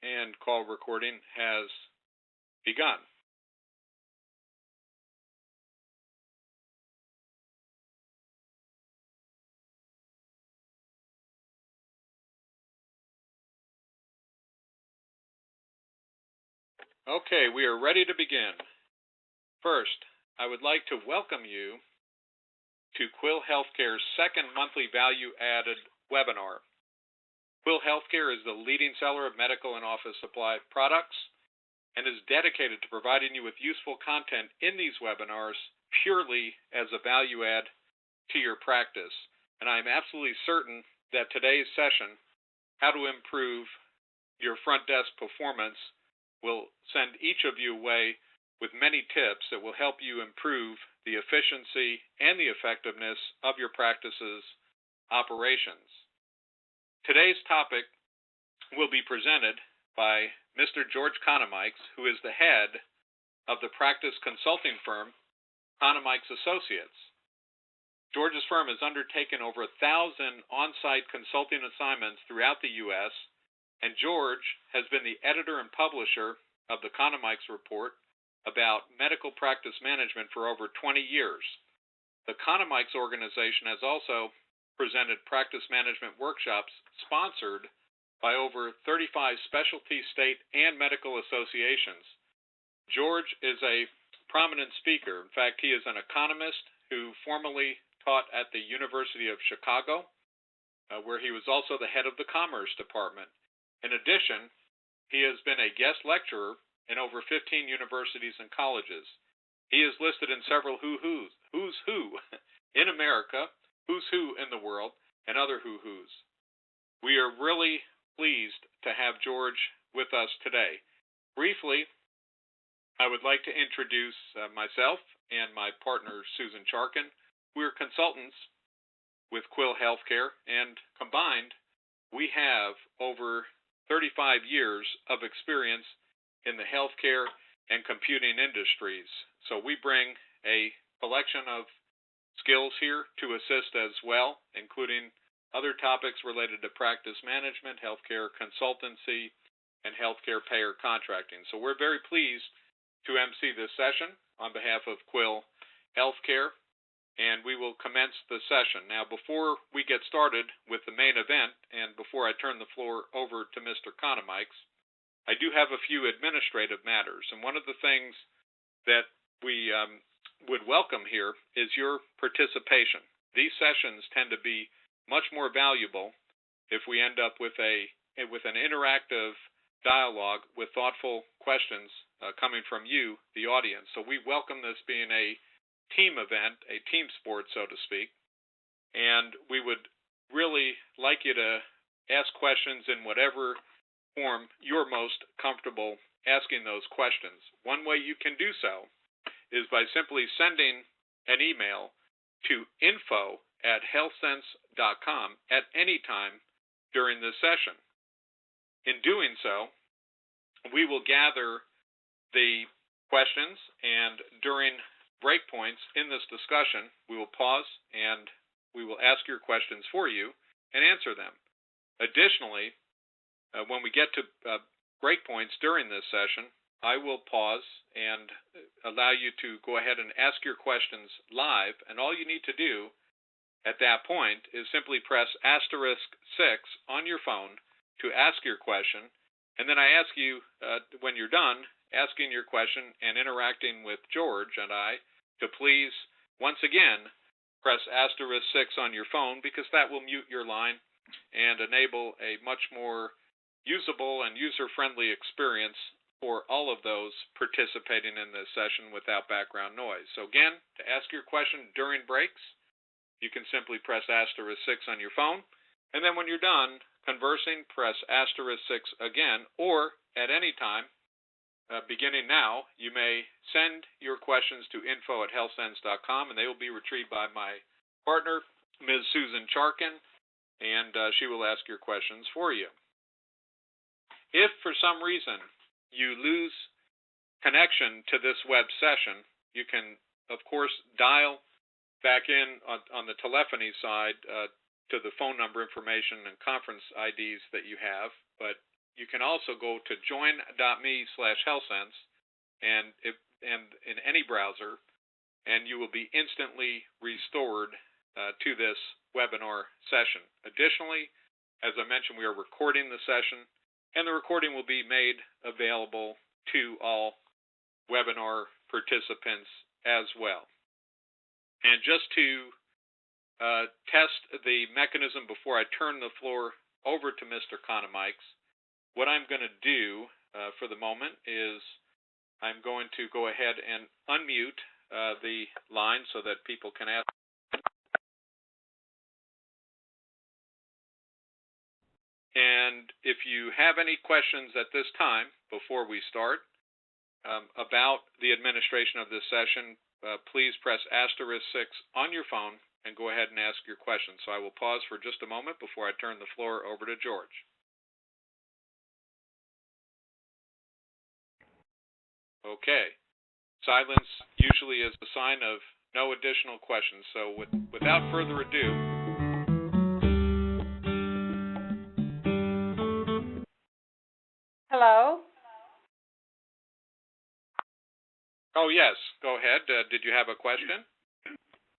and call recording has begun. Okay, we are ready to begin. First, I would like to welcome you to Quill Healthcare's second monthly value-added webinar. Quill Healthcare is the leading seller of medical and office supply products and is dedicated to providing you with useful content in these webinars purely as a value add to your practice. And I'm absolutely certain that today's session, How to Improve Your Front Desk Performance, will send each of you away with many tips that will help you improve the efficiency and the effectiveness of your practice's operations. Today's topic will be presented by Mr. George Konomikes, who is the head of the practice consulting firm Konomikes Associates. George's firm has undertaken over 1,000 on-site consulting assignments throughout the U.S., and George has been the editor and publisher of the Konomikes Report about medical practice management for over 20 years. The Konomikes organization has also presented practice management workshops sponsored by over 35 specialty state and medical associations. George is a prominent speaker. In fact, he is an economist who formerly taught at the University of Chicago, where he was also the head of the Commerce Department. In addition, he has been a guest lecturer in over 15 universities and colleges. He is listed in several who's who in America, who's who in the world, and other who's. We are really pleased to have George with us today. Briefly, I would like to introduce myself and my partner, Susan Charkin. We're consultants with Quill Healthcare, and combined, we have over 35 years of experience in the healthcare and computing industries. So we bring a collection of skills here to assist as well, including other topics related to practice management, healthcare consultancy, and healthcare payer contracting. So we're very pleased to MC this session on behalf of Quill Healthcare, and we will commence the session. Now, before we get started with the main event, and before I turn the floor over to Mr. Konomikes, I do have a few administrative matters, and one of the things that we would welcome here is your participation. These sessions tend to be much more valuable if we end up with an interactive dialogue with thoughtful questions coming from you, the audience. So we welcome this being a team event, a team sport, so to speak, and we would really like you to ask questions in whatever form you're most comfortable asking those questions. One way you can do so is by simply sending an email to info@healthsense.com at any time during this session. In doing so, we will gather the questions, and during break points in this discussion, we will pause and we will ask your questions for you and answer them. Additionally, when we get to break points during this session, I will pause and allow you to go ahead and ask your questions live, and all you need to do at that point is simply press *6 on your phone to ask your question, and then I ask you, when you're done asking your question and interacting with George and I, to please, once again, press *6 on your phone, because that will mute your line and enable a much more usable and user-friendly experience for all of those participating in this session without background noise. So again, to ask your question during breaks, you can simply press *6 on your phone, and then when you're done conversing, press *6 again, or at any time, beginning now, you may send your questions to info@healthsense.com, and they will be retrieved by my partner, Ms. Susan Charkin, and she will ask your questions for you. If for some reason you lose connection to this web session, you can, of course, dial back in on the telephony side to the phone number information and conference IDs that you have, but you can also go to join.me/healthsense and in any browser, and you will be instantly restored to this webinar session. Additionally, as I mentioned, we are recording the session, and the recording will be made available to all webinar participants as well. And just to test the mechanism before I turn the floor over to Mr. Konomikes, what I'm going to do for the moment is I'm going to go ahead and unmute the line so that people can ask. And if you have any questions at this time before we start about the administration of this session, please press *6 on your phone and go ahead and ask your questions. So I will pause for just a moment before I turn the floor over to George. Okay. Silence usually is a sign of no additional questions. So without further ado. Hello? Oh, yes. Go ahead. Did you have a question?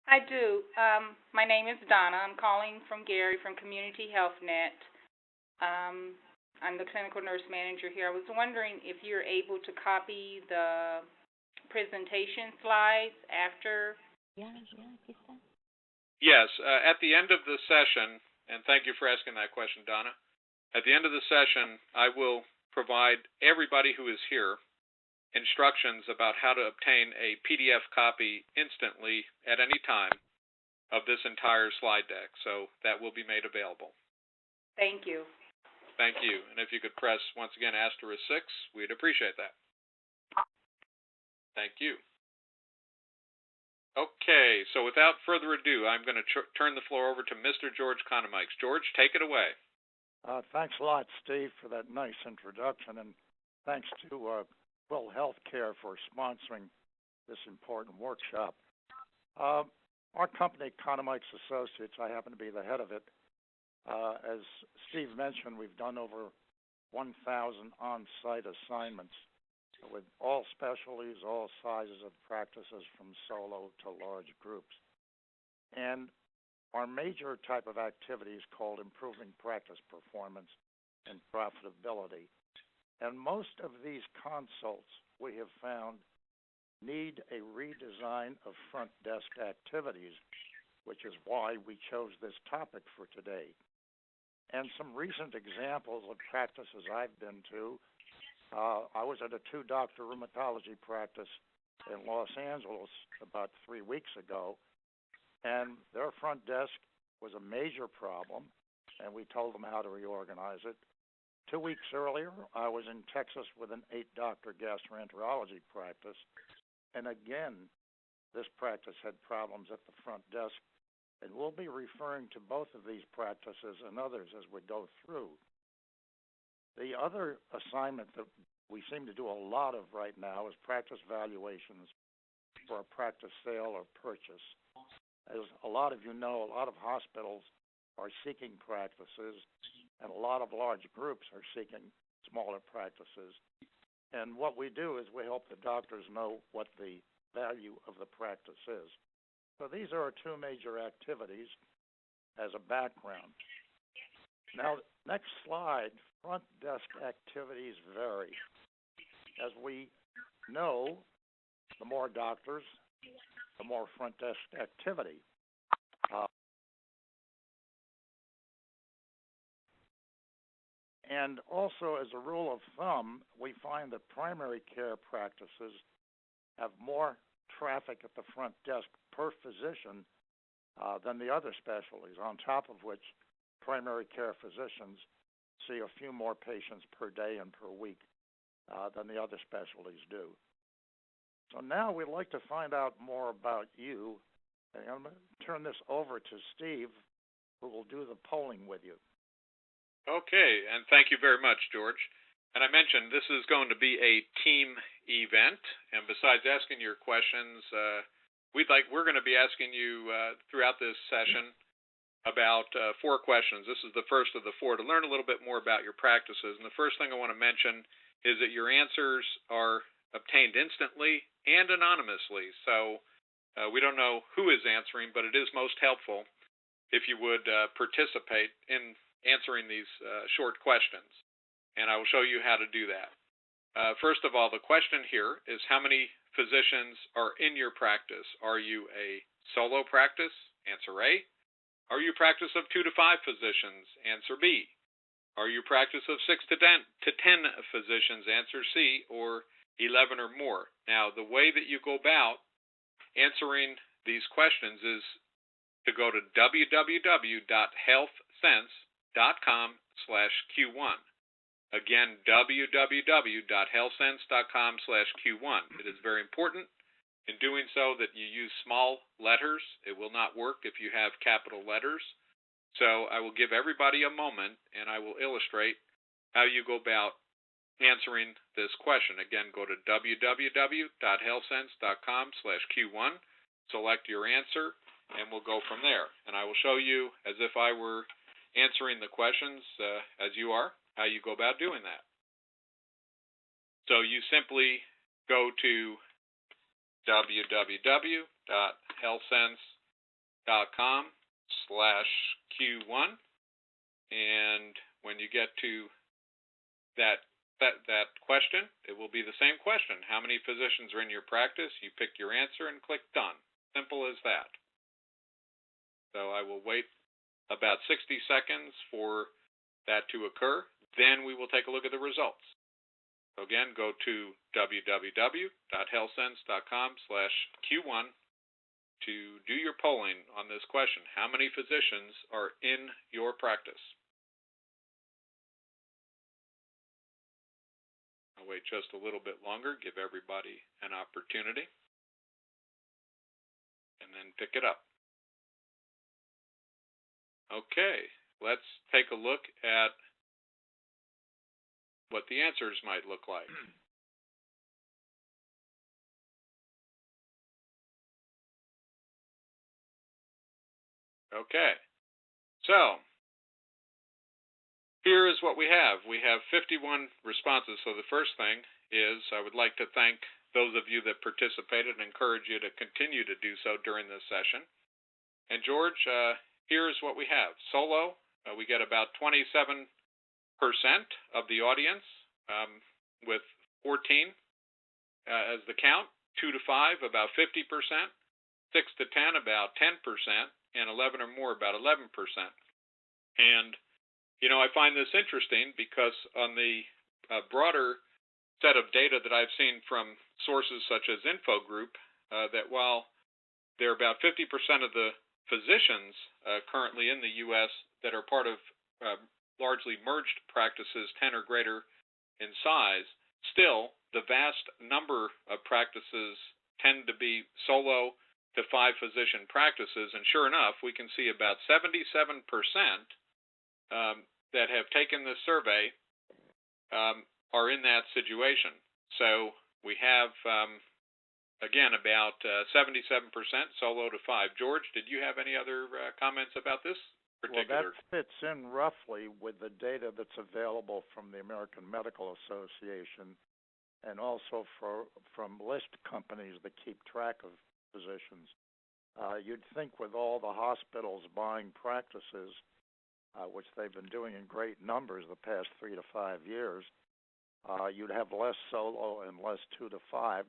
I do. My name is Donna. I'm calling from Gary from Community Health Net. I'm the clinical nurse manager here. I was wondering if you're able to copy the presentation slides after. Yes. At the end of the session, and thank you for asking that question, Donna. At the end of the session, I will provide everybody who is here instructions about how to obtain a PDF copy instantly at any time of this entire slide deck. So that will be made available. Thank you. Thank you. And if you could press, once again, *6, we'd appreciate that. Thank you. Okay, so without further ado, I'm going to turn the floor over to Mr. George Konomikes. George, take it away. Thanks a lot, Steve, for that nice introduction, and thanks to Quill Healthcare for sponsoring this important workshop. Our company, Konomikes Associates, I happen to be the head of it. As Steve mentioned, we've done over 1,000 on-site assignments with all specialties, all sizes of practices, from solo to large groups. And our major type of activity is called improving practice performance and profitability. And most of these consults, we have found, need a redesign of front desk activities, which is why we chose this topic for today. And some recent examples of practices I've been to, I was at a 2-doctor rheumatology practice in Los Angeles about 3 weeks ago, and their front desk was a major problem, and we told them how to reorganize it. 2 weeks earlier, I was in Texas with an 8-doctor gastroenterology practice, and again, this practice had problems at the front desk, and we'll be referring to both of these practices and others as we go through. The other assignment that we seem to do a lot of right now is practice valuations for a practice sale or purchase. As a lot of you know, a lot of hospitals are seeking practices, and a lot of large groups are seeking smaller practices. And what we do is we help the doctors know what the value of the practice is. So these are our two major activities as a background. Now, next slide, front desk activities vary. As we know, the more doctors, the more front desk activity. And also, as a rule of thumb, we find that primary care practices have more traffic at the front desk per physician than the other specialties, on top of which primary care physicians see a few more patients per day and per week than the other specialties do. So now we'd like to find out more about you. And I'm going to turn this over to Steve, who will do the polling with you. Okay, and thank you very much, George. And I mentioned this is going to be a team event, and besides asking your questions, we're going to be asking you throughout this session about 4 questions. This is the first of the 4 to learn a little bit more about your practices. And the first thing I want to mention is that your answers are obtained instantly and anonymously. So we don't know who is answering, but it is most helpful if you would participate in answering these short questions. And I will show you how to do that. First of all, the question here is how many physicians are in your practice? Are you a solo practice? Answer A. Are you a practice of 2 to 5 physicians? Answer B. Are you a practice of 6 to 10 physicians? Answer C, or 11 or more. Now, the way that you go about answering these questions is to go to www.healthsense.com/Q1. Again, www.healthsense.com/Q1. It is very important in doing so that you use small letters. It will not work if you have capital letters. So I will give everybody a moment, and I will illustrate how you go about answering this question. Again, go to www.healthsense.com/Q1, select your answer, and we'll go from there. And I will show you, as if I were answering the questions as you are, how you go about doing that. So you simply go to www.healthsense.com/Q1, and when you get to that question, it will be the same question. How many physicians are in your practice? You pick your answer and click done. Simple as that. So I will wait about 60 seconds for that to occur. Then we will take a look at the results. So again, go to www.healthsense.com/Q1 to do your polling on this question. How many physicians are in your practice? I'll wait just a little bit longer, give everybody an opportunity, and then pick it up. Okay, let's take a look at what the answers might look like. Okay, so here is what we have. We have 51 responses. So the first thing is I would like to thank those of you that participated and encourage you to continue to do so during this session. And George, here is what we have. Solo, we get about 27% of the audience, with 14 as the count. 2 to 5, about 50%. 6 to 10, about 10%. And 11 or more, about 11%. And, you know, I find this interesting because on the broader set of data that I've seen from sources such as Infogroup, that while there are about 50% of the physicians currently in the U.S. that are part of largely merged practices 10 or greater in size, still the vast number of practices tend to be solo to 5 physician practices, and sure enough, we can see about 77% that have taken this survey are in that situation. So we have, again, about 77% solo to 5. George, did you have any other comments about this particular? Well, that fits in roughly with the data that's available from the American Medical Association and also from list companies that keep track of physicians. You'd think with all the hospitals buying practices, which they've been doing in great numbers the past 3 to 5 years, you'd have less solo and less 2 to 5.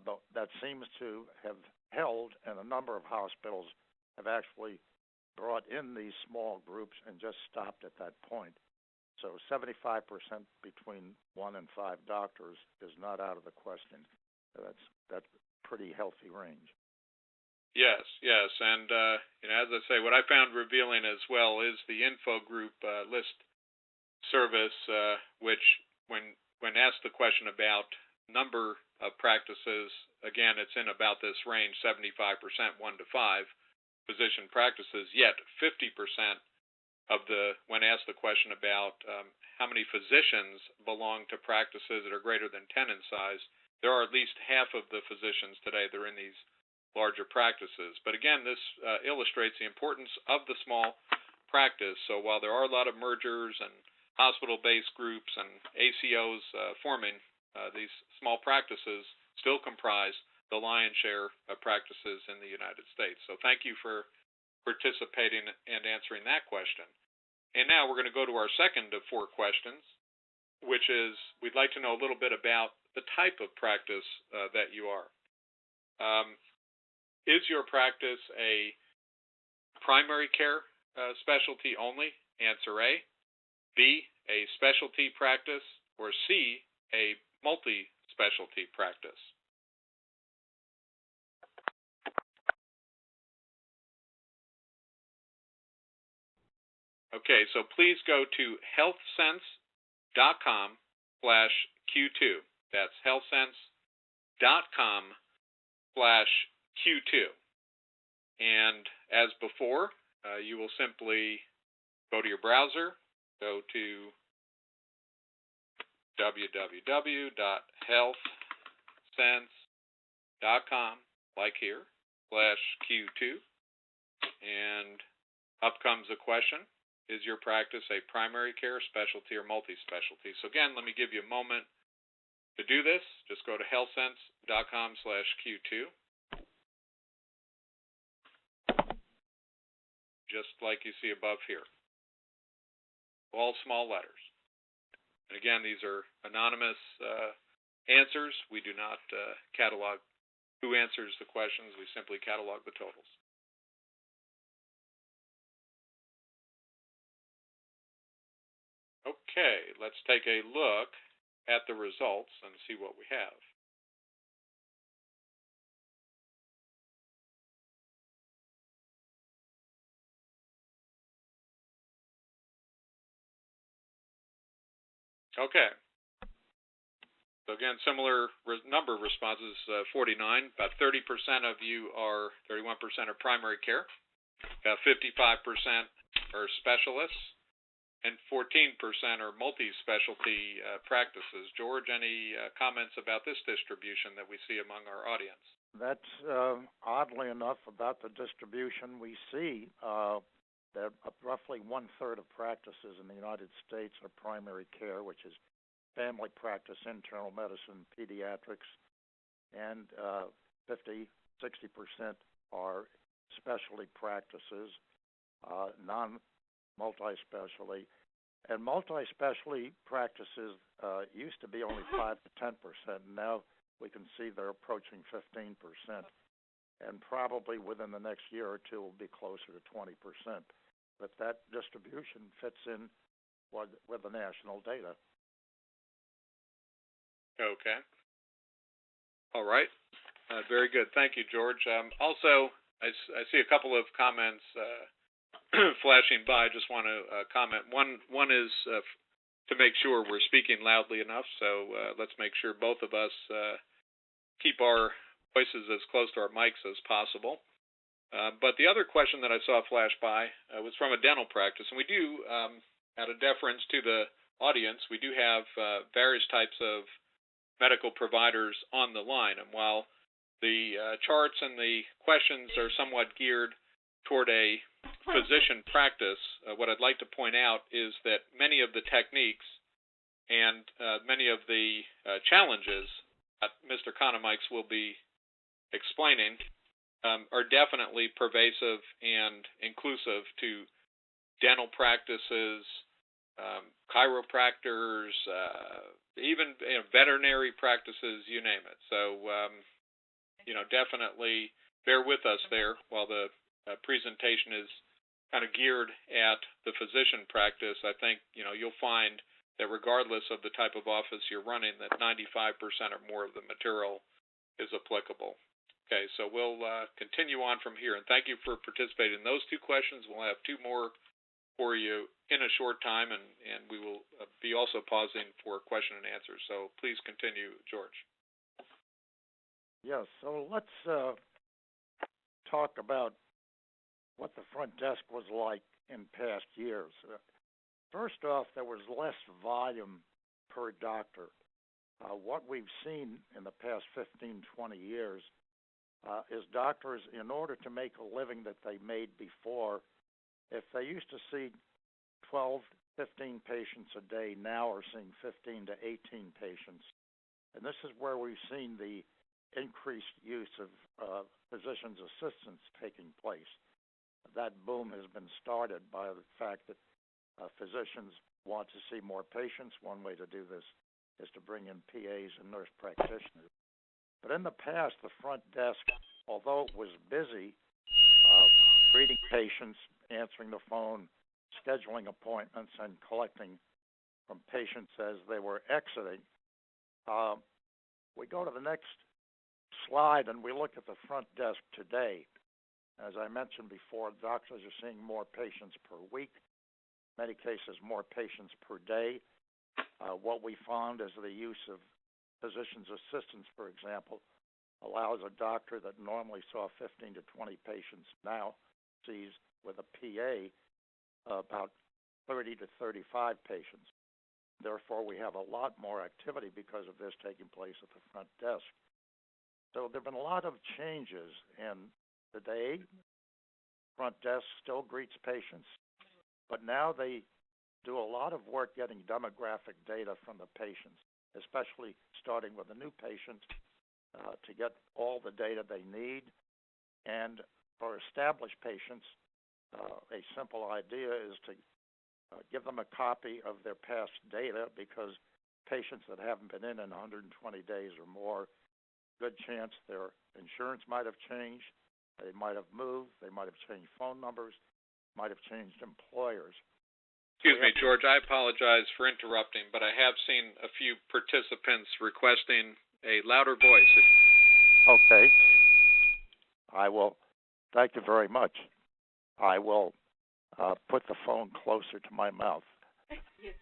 But that seems to have held, and a number of hospitals have actually brought in these small groups and just stopped at that point. So 75% between 1 and 5 doctors is not out of the question. That's a pretty healthy range. Yes, and you know, as I say, what I found revealing as well is the Infogroup list service, which when asked the question about number of practices, again, it's in about this range, 75%, 1 to 5 physician practices, yet 50% of when asked the question about how many physicians belong to practices that are greater than 10 in size, there are at least half of the physicians today that are in these larger practices. But again, this illustrates the importance of the small practice. So while there are a lot of mergers and hospital-based groups and ACOs forming, these small practices still comprise the lion's share of practices in the United States. So thank you for participating and answering that question. And now we're going to go to our second of 4 questions, which is we'd like to know a little bit about the type of practice that you are. Is your practice a primary care specialty only? Answer A. B, a specialty practice, or C, a multi-specialty practice? Okay, so please go to healthsense.com/Q2. That's healthsense.com/Q2. And as before, you will simply go to your browser, go to www.healthsense.com, like here, /Q2, and up comes a question. Is your practice a primary care, specialty, or multi-specialty? So again, let me give you a moment to do this. Just go to healthsense.com/Q2. Just like you see above here. All small letters. And again, these are anonymous answers. We do not catalog who answers the questions. We simply catalog the totals. Okay, let's take a look at the results and see what we have. Okay. So again, similar number of responses, 49. About 30% of you are, 31% are primary care. About 55% are specialists. And 14% are multi-specialty practices. George, any comments about this distribution that we see among our audience? That's oddly enough about the distribution we see. That roughly 1/3 of practices in the United States are primary care, which is family practice, internal medicine, pediatrics, and 50-60% are specialty practices, multi-specialty. And multi-specialty practices used to be only 5 to 10%. Now we can see they're approaching 15%. And probably within the next year or two will be closer to 20%. But that distribution fits in with the national data. Okay. All right. Very good. Thank you, George. Also, I see a couple of comments flashing by. I just want to comment. One is to make sure we're speaking loudly enough, so let's make sure both of us keep our voices as close to our mics as possible. But the other question that I saw flash by was from a dental practice, and we do, out of deference to the audience, we do have various types of medical providers on the line. And while the charts and the questions are somewhat geared toward a physician practice, what I'd like to point out is that many of the techniques and many of the challenges that Mr. Konomikes will be explaining are definitely pervasive and inclusive to dental practices, chiropractors, even veterinary practices, you name it. So, definitely bear with us there while the presentation is kind of geared at the physician practice. I think, you'll find that regardless of the type of office you're running, that 95% or more of the material is applicable. Okay, so we'll continue on from here. And thank you for participating in those 2 questions. We'll have 2 more for you in a short time, and we will be also pausing for question and answer. So please continue, George. Yes, so let's talk about what the front desk was like in past years. First off, there was less volume per doctor. What we've seen in the past 15, 20 years is doctors, in order to make a living that they made before, if they used to see 12, 15 patients a day, now are seeing 15 to 18 patients. And this is where we've seen the increased use of physician's assistants taking place. That boom has been started by the fact that physicians want to see more patients. One way to do this is to bring in PAs and nurse practitioners. But in the past, the front desk, although it was busy, greeting patients, answering the phone, scheduling appointments, and collecting from patients as they were exiting, we go to the next slide and we look at the front desk today. As I mentioned before, doctors are seeing more patients per week, in many cases more patients per day. What we found is the use of physician's assistants, for example, allows a doctor that normally saw 15 to 20 patients now sees with a PA about 30 to 35 patients. Therefore, we have a lot more activity because of this taking place at the front desk. So there have been a lot of changes, and today, front desk still greets patients, but now they do a lot of work getting demographic data from the patients, especially starting with a new patient to get all the data they need. And for established patients, a simple idea is to give them a copy of their past data, because patients that haven't been in 120 days or more, good chance their insurance might have changed, they might have moved, they might have changed phone numbers, might have changed employers. Excuse me, George, I apologize for interrupting, but I have seen a few participants requesting a louder voice. Okay. I will. Thank you very much. I will put the phone closer to my mouth.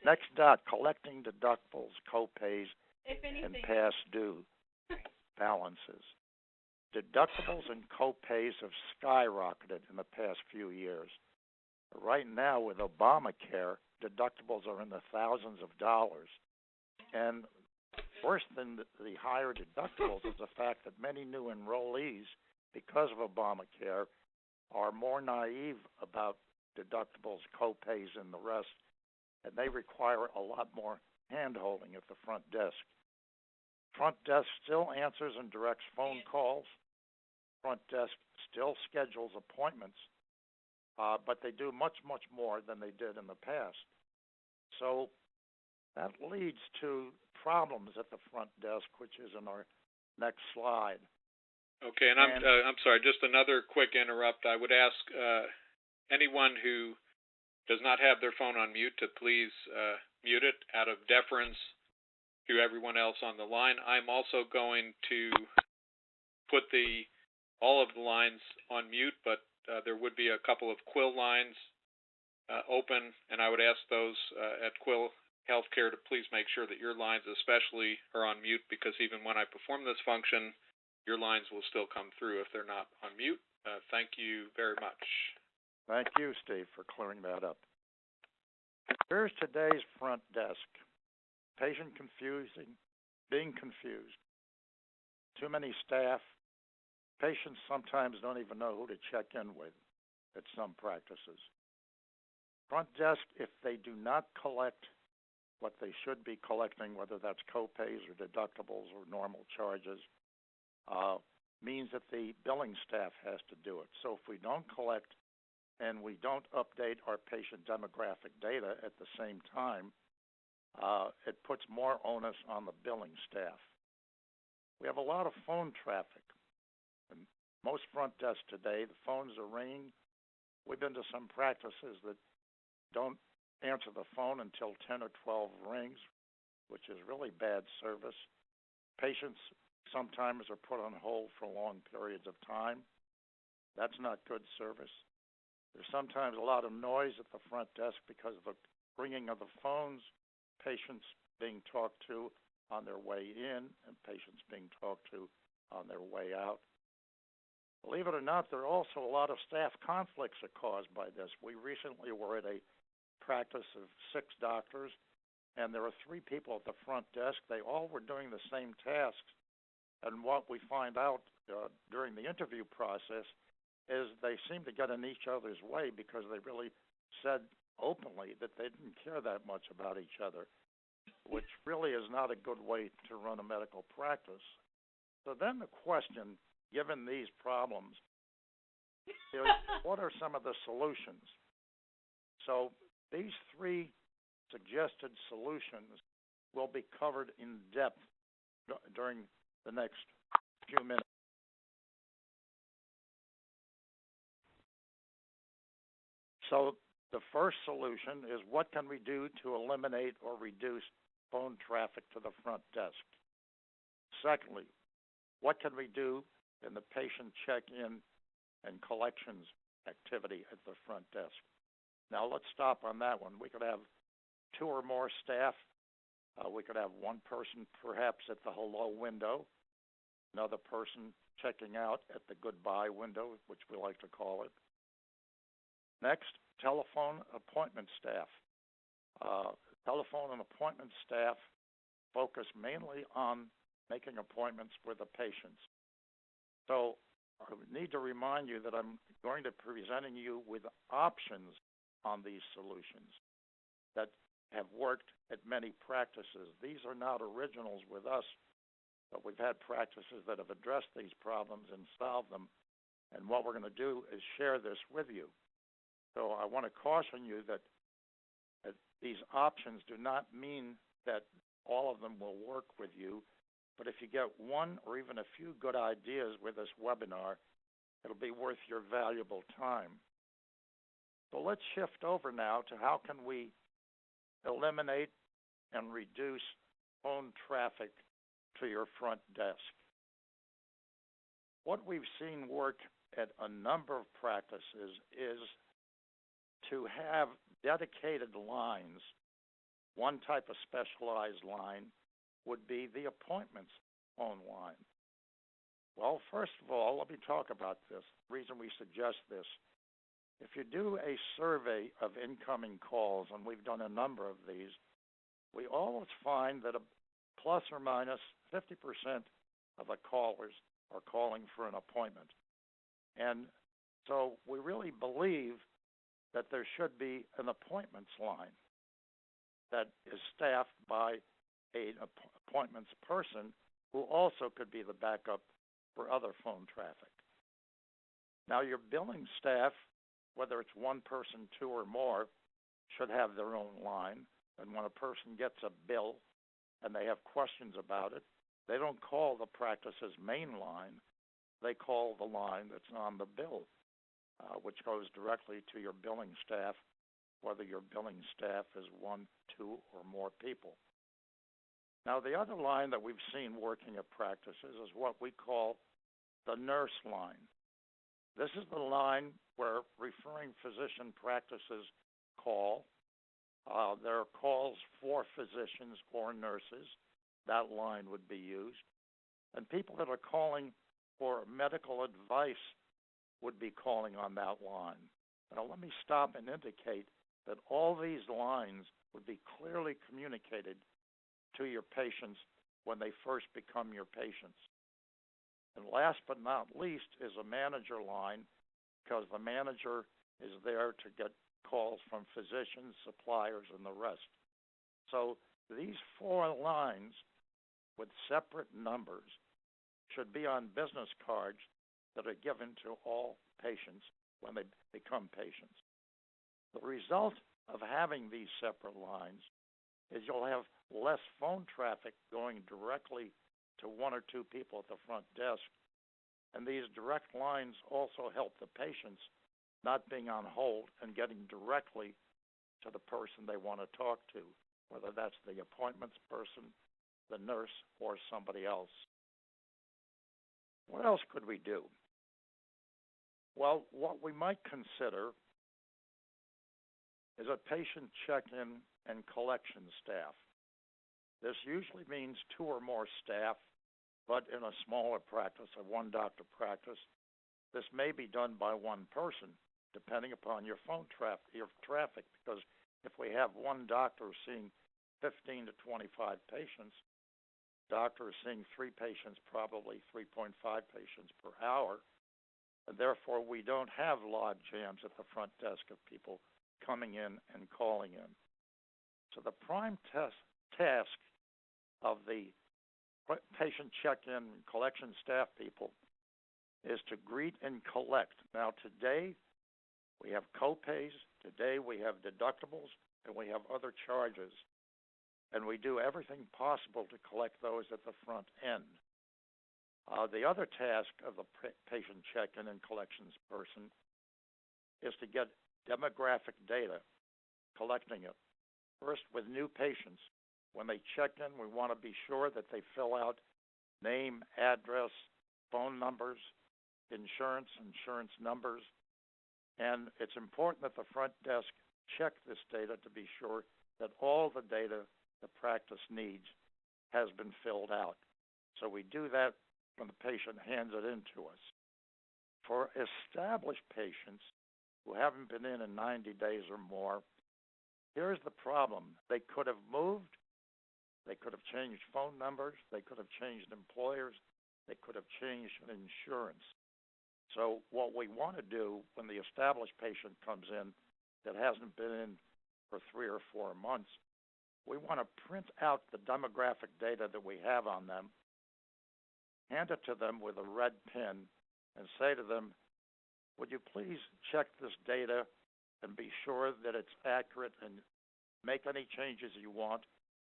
Next dot, collecting deductibles, co-pays, and past due balances. Deductibles and co-pays have skyrocketed in the past few years. Right now, with Obamacare, deductibles are in the thousands of dollars. And worse than the higher deductibles is the fact that many new enrollees, because of Obamacare, are more naive about deductibles, co-pays, and the rest, and they require a lot more hand-holding at the front desk. Front desk still answers and directs phone calls. Front desk still schedules appointments, but they do much, much more than they did in the past. So that leads to problems at the front desk, which is in our next slide. Okay, and I'm sorry, just another quick interrupt. I would ask anyone who does not have their phone on mute to please mute it out of deference to everyone else on the line. I'm also going to put all of the lines on mute, but there would be a couple of Quill lines open, and I would ask those at Quill Healthcare to please make sure that your lines especially are on mute, because even when I perform this function, your lines will still come through if they're not on mute. Thank you very much. Thank you, Steve, for clearing that up. Here's today's front desk. Patient being confused. Too many staff. Patients sometimes don't even know who to check in with at some practices. Front desk, if they do not collect what they should be collecting, whether that's co-pays or deductibles or normal charges, means that the billing staff has to do it. So if we don't collect and we don't update our patient demographic data at the same time, it puts more onus on the billing staff. We have a lot of phone traffic. And most front desks today, the phones are ringing. We've been to some practices that don't answer the phone until 10 or 12 rings, which is really bad service. Patients sometimes are put on hold for long periods of time. That's not good service. There's sometimes a lot of noise at the front desk because of the ringing of the phones, patients being talked to on their way in, and patients being talked to on their way out. Believe it or not, there are also a lot of staff conflicts that are caused by this. We recently were at a practice of 6 doctors, and there were 3 people at the front desk. They all were doing the same tasks, And what we find out during the interview process is they seem to get in each other's way because they really said openly that they didn't care that much about each other, which really is not a good way to run a medical practice. So then the question, given these problems, is what are some of the solutions? So these three suggested solutions will be covered in depth during the next few minutes. So the first solution is what can we do to eliminate or reduce phone traffic to the front desk? Secondly, what can we do in the patient check-in and collections activity at the front desk? Now let's stop on that one. We could have two or more staff. We could have one person perhaps at the hello window, another person checking out at the goodbye window, which we like to call it. Next, telephone appointment staff. Telephone and appointment staff focus mainly on making appointments with the patients. So I need to remind you that I'm going to be presenting you with options on these solutions that have worked at many practices. These are not originals with us, but we've had practices that have addressed these problems and solved them. And what we're going to do is share this with you. So I want to caution you that these options do not mean that all of them will work with you, but if you get one or even a few good ideas with this webinar, it'll be worth your valuable time. So let's shift over now to how can we eliminate and reduce phone traffic to your front desk. What we've seen work at a number of practices is to have dedicated lines. One type of specialized line would be the appointments phone line. Well, first of all, let me talk about this. The reason we suggest this. If you do a survey of incoming calls, and we've done a number of these, we always find that a plus or minus 50% of the callers are calling for an appointment. And so we really believe that there should be an appointments line that is staffed by an appointments person who also could be the backup for other phone traffic. Now, your billing staff, whether it's one person, two, or more, should have their own line. And when a person gets a bill and they have questions about it, they don't call the practice's main line. They call the line that's on the bill, which goes directly to your billing staff, whether your billing staff is one, two, or more people. Now, the other line that we've seen working at practices is what we call the nurse line. This is the line where referring physician practices call. There are calls for physicians or nurses. That line would be used. And people that are calling for medical advice would be calling on that line. Now, let me stop and indicate that all these lines would be clearly communicated to your patients when they first become your patients. And last but not least is a manager line, because the manager is there to get calls from physicians, suppliers, and the rest. So these four lines with separate numbers should be on business cards that are given to all patients when they become patients. The result of having these separate lines is you'll have less phone traffic going directly to one or two people at the front desk. And these direct lines also help the patients not being on hold and getting directly to the person they want to talk to, whether that's the appointments person, the nurse, or somebody else. What else could we do? Well, what we might consider is a patient check-in and collection staff. This usually means two or more staff, but in a smaller practice, a one-doctor practice, this may be done by one person, depending upon your traffic, because if we have one doctor seeing 15 to 25 patients, doctor is seeing 3 patients, probably 3.5 patients per hour, and therefore we don't have log jams at the front desk of people coming in and calling in. So the prime task of the patient check-in collection staff people is to greet and collect. Now today we have co-pays, today we have deductibles, and we have other charges. And we do everything possible to collect those at the front end. The other task of the patient check-in and collections person is to get demographic data, collecting it. First, with new patients. When they check in, we want to be sure that they fill out name, address, phone numbers, insurance numbers. And it's important that the front desk check this data to be sure that all the data the practice needs has been filled out. So we do that when the patient hands it in to us. For established patients who haven't been in 90 days or more, here's the problem. They could have moved, they could have changed phone numbers, they could have changed employers, they could have changed insurance. So what we want to do when the established patient comes in that hasn't been in for 3 or 4 months, we want to print out the demographic data that we have on them, hand it to them with a red pen, and say to them, would you please check this data and be sure that it's accurate and make any changes you want,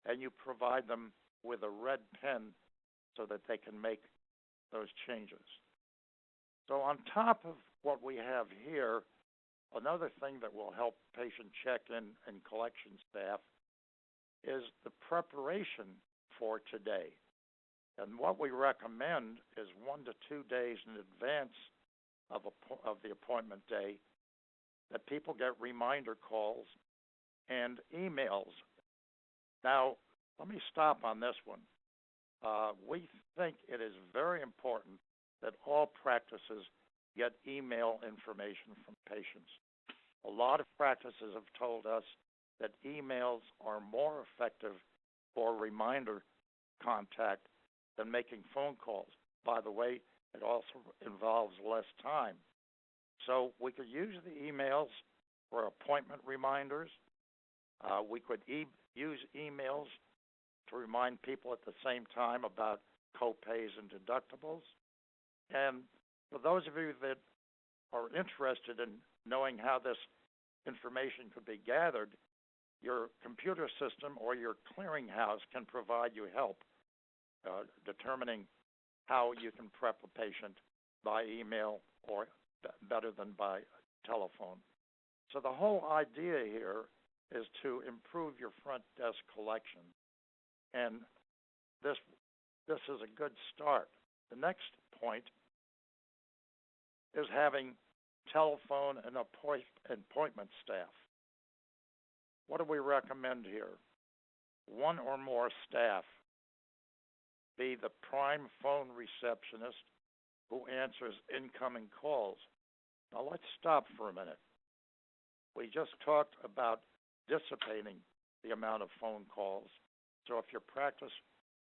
and you provide them with a red pen so that they can make those changes. So on top of what we have here, another thing that will help patient check-in and collection staff is the preparation for today. And what we recommend is 1 to 2 days in advance of the appointment day that people get reminder calls and emails. Now, let me stop on this one. We think it is very important that all practices get email information from patients. A lot of practices have told us that emails are more effective for reminder contact than making phone calls. By the way, it also involves less time. So we could use the emails for appointment reminders. We could use emails to remind people at the same time about co-pays and deductibles. And for those of you that are interested in knowing how this information could be gathered, your computer system or your clearinghouse can provide you help determining how you can prep a patient by email or better than by telephone. So the whole idea here is to improve your front desk collection, and this is a good start. The next point is having telephone and appointment staff. What do we recommend here? 1 or more staff be the prime phone receptionist who answers incoming calls. Now let's stop for a minute. We just talked about dissipating the amount of phone calls. So if your practice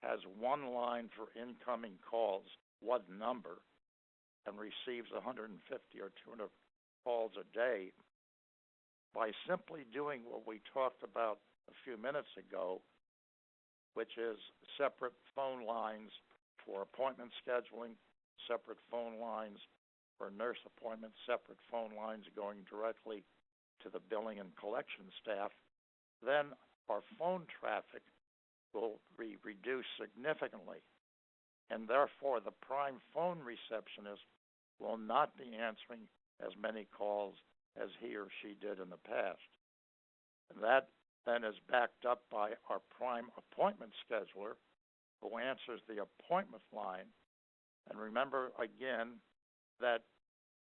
has 1 line for incoming calls, 1 number, and receives 150 or 200 calls a day, by simply doing what we talked about a few minutes ago, which is separate phone lines for appointment scheduling, separate phone lines for nurse appointments, separate phone lines going directly to the billing and collection staff, then our phone traffic will be reduced significantly. And therefore, the prime phone receptionist will not be answering as many calls as he or she did in the past. And that then is backed up by our prime appointment scheduler who answers the appointment line. And remember again that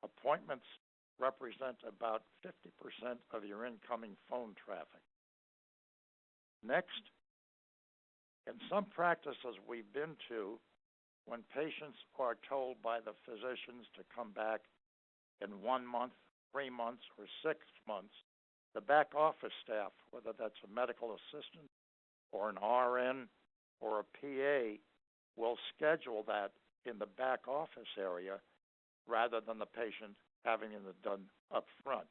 appointments represent about 50% of your incoming phone traffic. Next, in some practices we've been to, when patients are told by the physicians to come back in 1 month, 3 months, or 6 months, the back office staff, whether that's a medical assistant or an RN or a PA, will schedule that in the back office area rather than the patient having it done up front.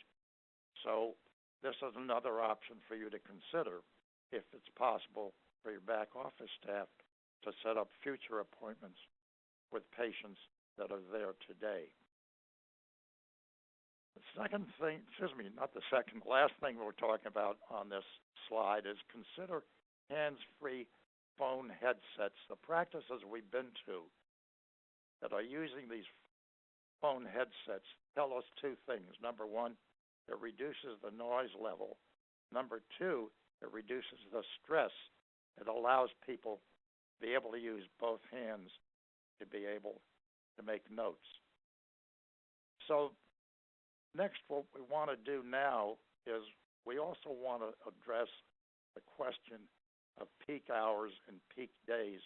So this is another option for you to consider if it's possible for your back office staff to set up future appointments with patients that are there today. The second thing, last thing we're talking about on this slide is consider hands-free phone headsets. The practices we've been to that are using these phone headsets tell us two things. Number one, it reduces the noise level. Number two, it reduces the stress. It allows people to be able to use both hands to be able to make notes. So next, what we want to do now is we also want to address the question of peak hours and peak days.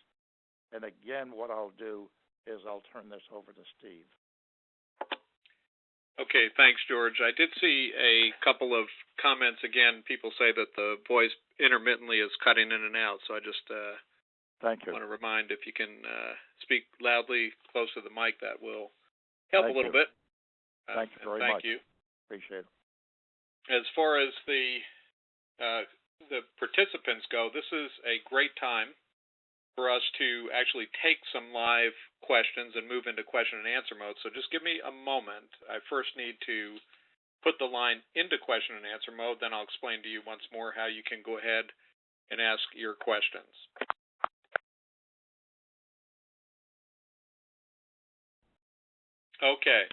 And again, what I'll do is I'll turn this over to Steve. Okay, thanks, George. I did see a couple of comments. Again, people say that the voice intermittently is cutting in and out, so I just Thank you. want to remind if you can speak loudly, close to the mic, that will help a little bit. Thank you very much. Thank you. Appreciate it. As far as the participants go, this is a great time for us to actually take some live questions and move into question and answer mode. So just give me a moment. I first need to put the line into question and answer mode, then I'll explain to you once more how you can go ahead and ask your questions. Okay.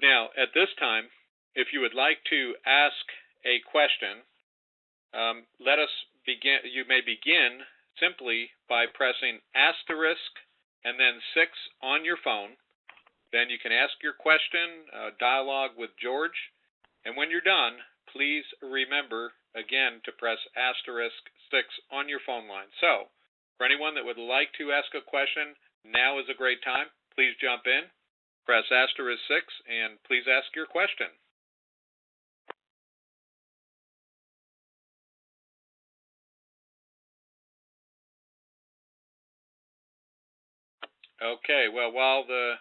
Now, at this time, if you would like to ask a question, let us begin. You may begin simply by pressing asterisk and then 6 on your phone. Then you can ask your question, dialogue with George, and when you're done, please remember again to press asterisk 6 on your phone line. So, for anyone that would like to ask a question, now is a great time. Please jump in, press asterisk 6, and please ask your question. Okay, well, while the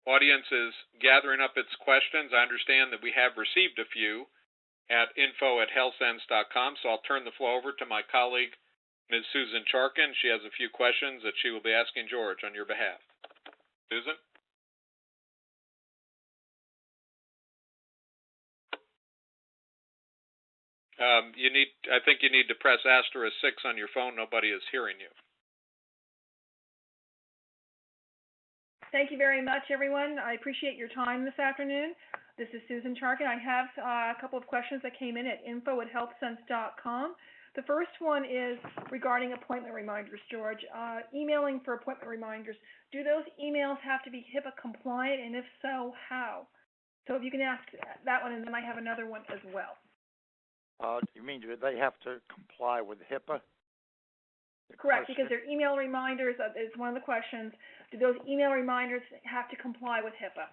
audience is gathering up its questions, I understand that we have received a few at info@healthsense.com, so I'll turn the floor over to my colleague, Ms. Susan Charkin. She has a few questions that she will be asking George on your behalf. Susan? I think you need to press asterisk 6 on your phone. Nobody is hearing you. Thank you very much, everyone. I appreciate your time this afternoon. This is Susan Charkin. I have a couple of questions that came in at info@healthsense.com. The first one is regarding appointment reminders, George. Emailing for appointment reminders, do those emails have to be HIPAA compliant, and if so, how? So if you can ask that one, and then I have another one as well. You mean do they have to comply with HIPAA? Correct, because they're email reminders is one of the questions. Do those email reminders have to comply with HIPAA?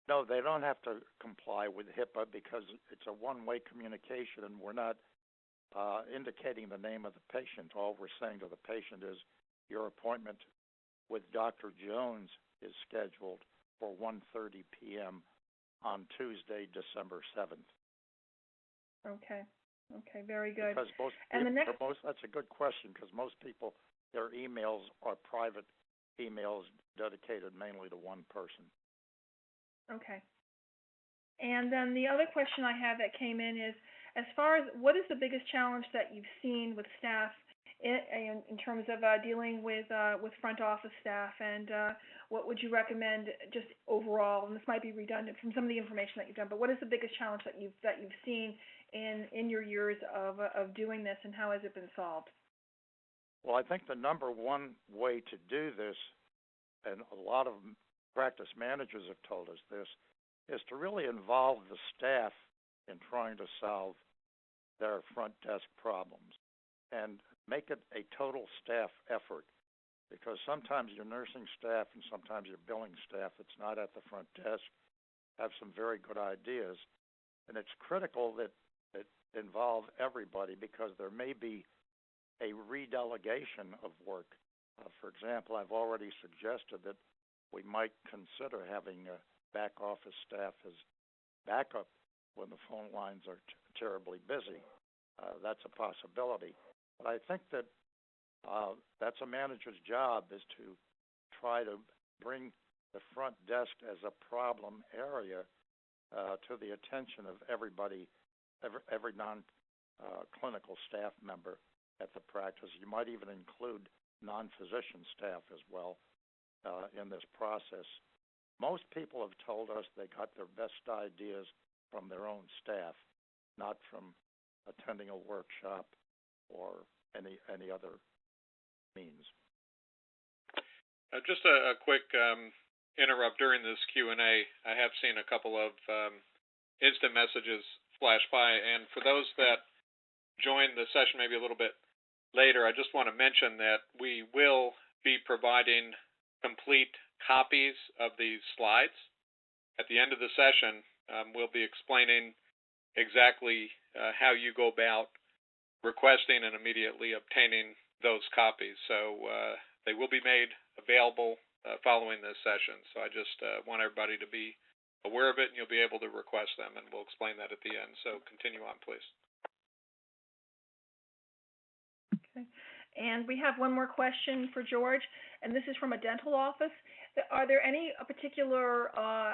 No, they don't have to comply with HIPAA because it's a one-way communication, and we're not indicating the name of the patient. All we're saying to the patient is your appointment with Dr. Jones is scheduled for 1:30 p.m. on Tuesday, December 7th. Okay. Okay, very good. Because that's a good question, because most people, their emails are private emails dedicated mainly to one person. Okay. And then the other question I have that came in is, as far as what is the biggest challenge that you've seen with staff in terms of dealing with front office staff, and what would you recommend just overall? And this might be redundant from some of the information that you've done, but what is the biggest challenge that you've seen in your years of doing this, and how has it been solved? Well, I think the number one way to do this, and a lot of practice managers have told us this, is to really involve the staff in trying to solve their front desk problems and make it a total staff effort, because sometimes your nursing staff and sometimes your billing staff that's not at the front desk have some very good ideas, and it's critical that it involve everybody, because there may be a redelegation of work For example, I've already suggested that we might consider having back office staff as backup when the phone lines are terribly busy. That's a possibility. But I think that that's a manager's job, is to try to bring the front desk as a problem area to the attention of everybody, every non-clinical staff member at the practice. You might even include non-physician staff as well in this process. Most people have told us they got their best ideas from their own staff, not from attending a workshop or any other means. Just a quick interrupt during this Q&A. I have seen a couple of instant messages flash by, and for those that joined the session maybe a little bit later, I just want to mention that we will be providing complete copies of these slides. At the end of the session, we'll be explaining exactly how you go about requesting and immediately obtaining those copies. So they will be made available following this session. So I just want everybody to be aware of it, and you'll be able to request them, and we'll explain that at the end. So continue on, please. Okay. And we have one more question for George, and this is from a dental office. Are there any particular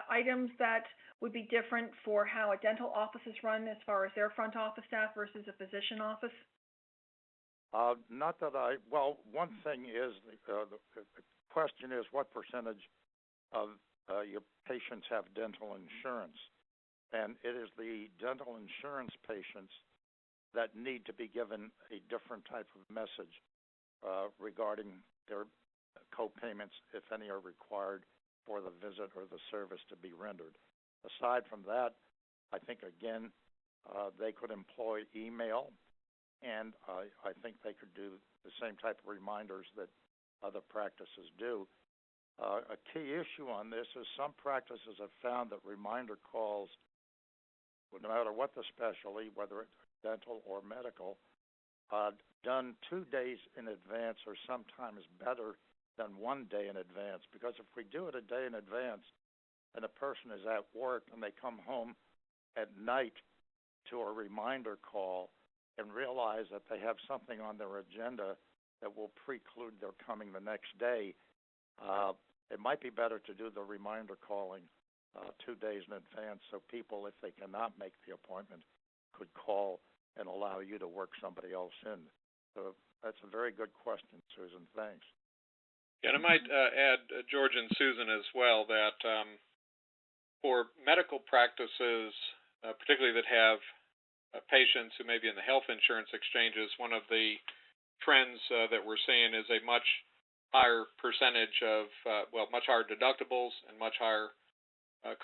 items that would be different for how a dental office is run as far as their front office staff versus a physician office? Not that well, one thing is, the question is, what percentage of your patients have dental insurance? And it is the dental insurance patients that need to be given a different type of message regarding their co-payments, if any are required for the visit or the service to be rendered. Aside from that, I think, again, they could employ email, and I think they could do the same type of reminders that other practices do. A key issue on this is some practices have found that reminder calls, no matter what the specialty, whether it's dental or medical, done 2 days in advance are sometimes better than 1 day in advance. Because if we do it a day in advance and a person is at work and they come home at night to a reminder call and realize that they have something on their agenda that will preclude their coming the next day, it might be better to do the reminder calling 2 days in advance, so people, if they cannot make the appointment, could call and allow you to work somebody else in. So that's a very good question, Susan. Thanks. Yeah, and I might add, George and Susan as well, that for medical practices, particularly that have patients who may be in the health insurance exchanges, one of the trends that we're seeing is a much higher percentage of, much higher deductibles and much higher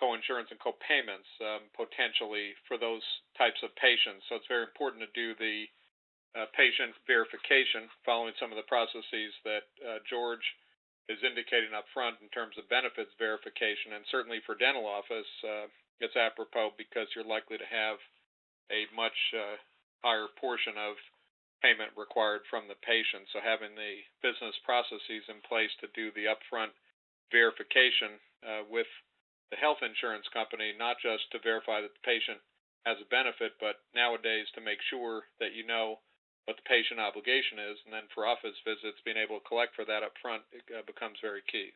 co-insurance and co-payments potentially for those types of patients. So it's very important to do the patient verification following some of the processes that George is indicating up front in terms of benefits verification. And certainly for dental office, it's apropos because you're likely to have a much higher portion of payment required from the patient. So having the business processes in place to do the upfront verification with the health insurance company, not just to verify that the patient has a benefit, but nowadays to make sure that you know what the patient obligation is, and then for office visits, being able to collect for that up front becomes very key.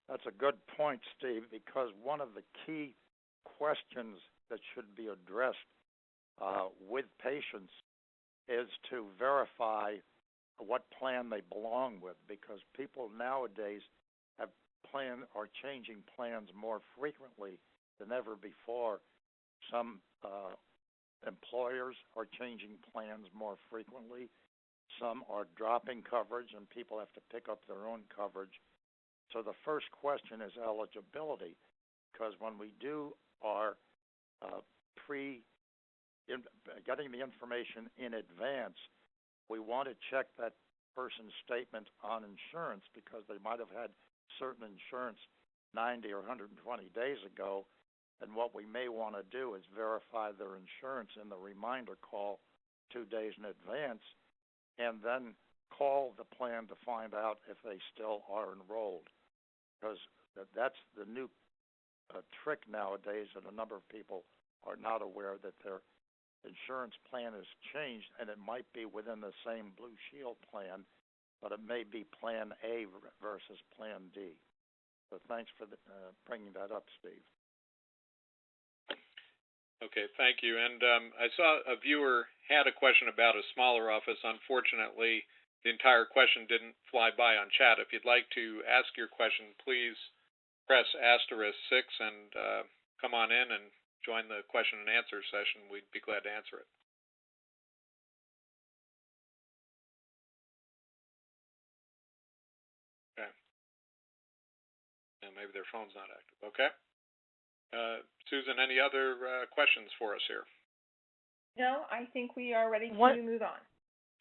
That's a good point, Steve, because one of the key questions that should be addressed with patients is to verify what plan they belong with, because people nowadays are changing plans more frequently than ever before. Some employers are changing plans more frequently. Some are dropping coverage, and people have to pick up their own coverage. So the first question is eligibility, because when we do our getting the information in advance, we want to check that person's statement on insurance, because they might have had certain insurance 90 or 120 days ago, and what we may want to do is verify their insurance in the reminder call 2 days in advance, and then call the plan to find out if they still are enrolled, because that's the new trick nowadays, and a number of people are not aware that their insurance plan has changed, and it might be within the same Blue Shield plan, but it may be Plan A versus Plan D. So thanks for bringing that up, Steve. Okay, thank you. And I saw a viewer had a question about a smaller office. Unfortunately, the entire question didn't fly by on chat. If you'd like to ask your question, please press *6 and come on in and join the question and answer session. We'd be glad to answer it. Okay. And maybe their phone's not active. Okay. Susan, any other questions for us here? No, I think we are ready to move on.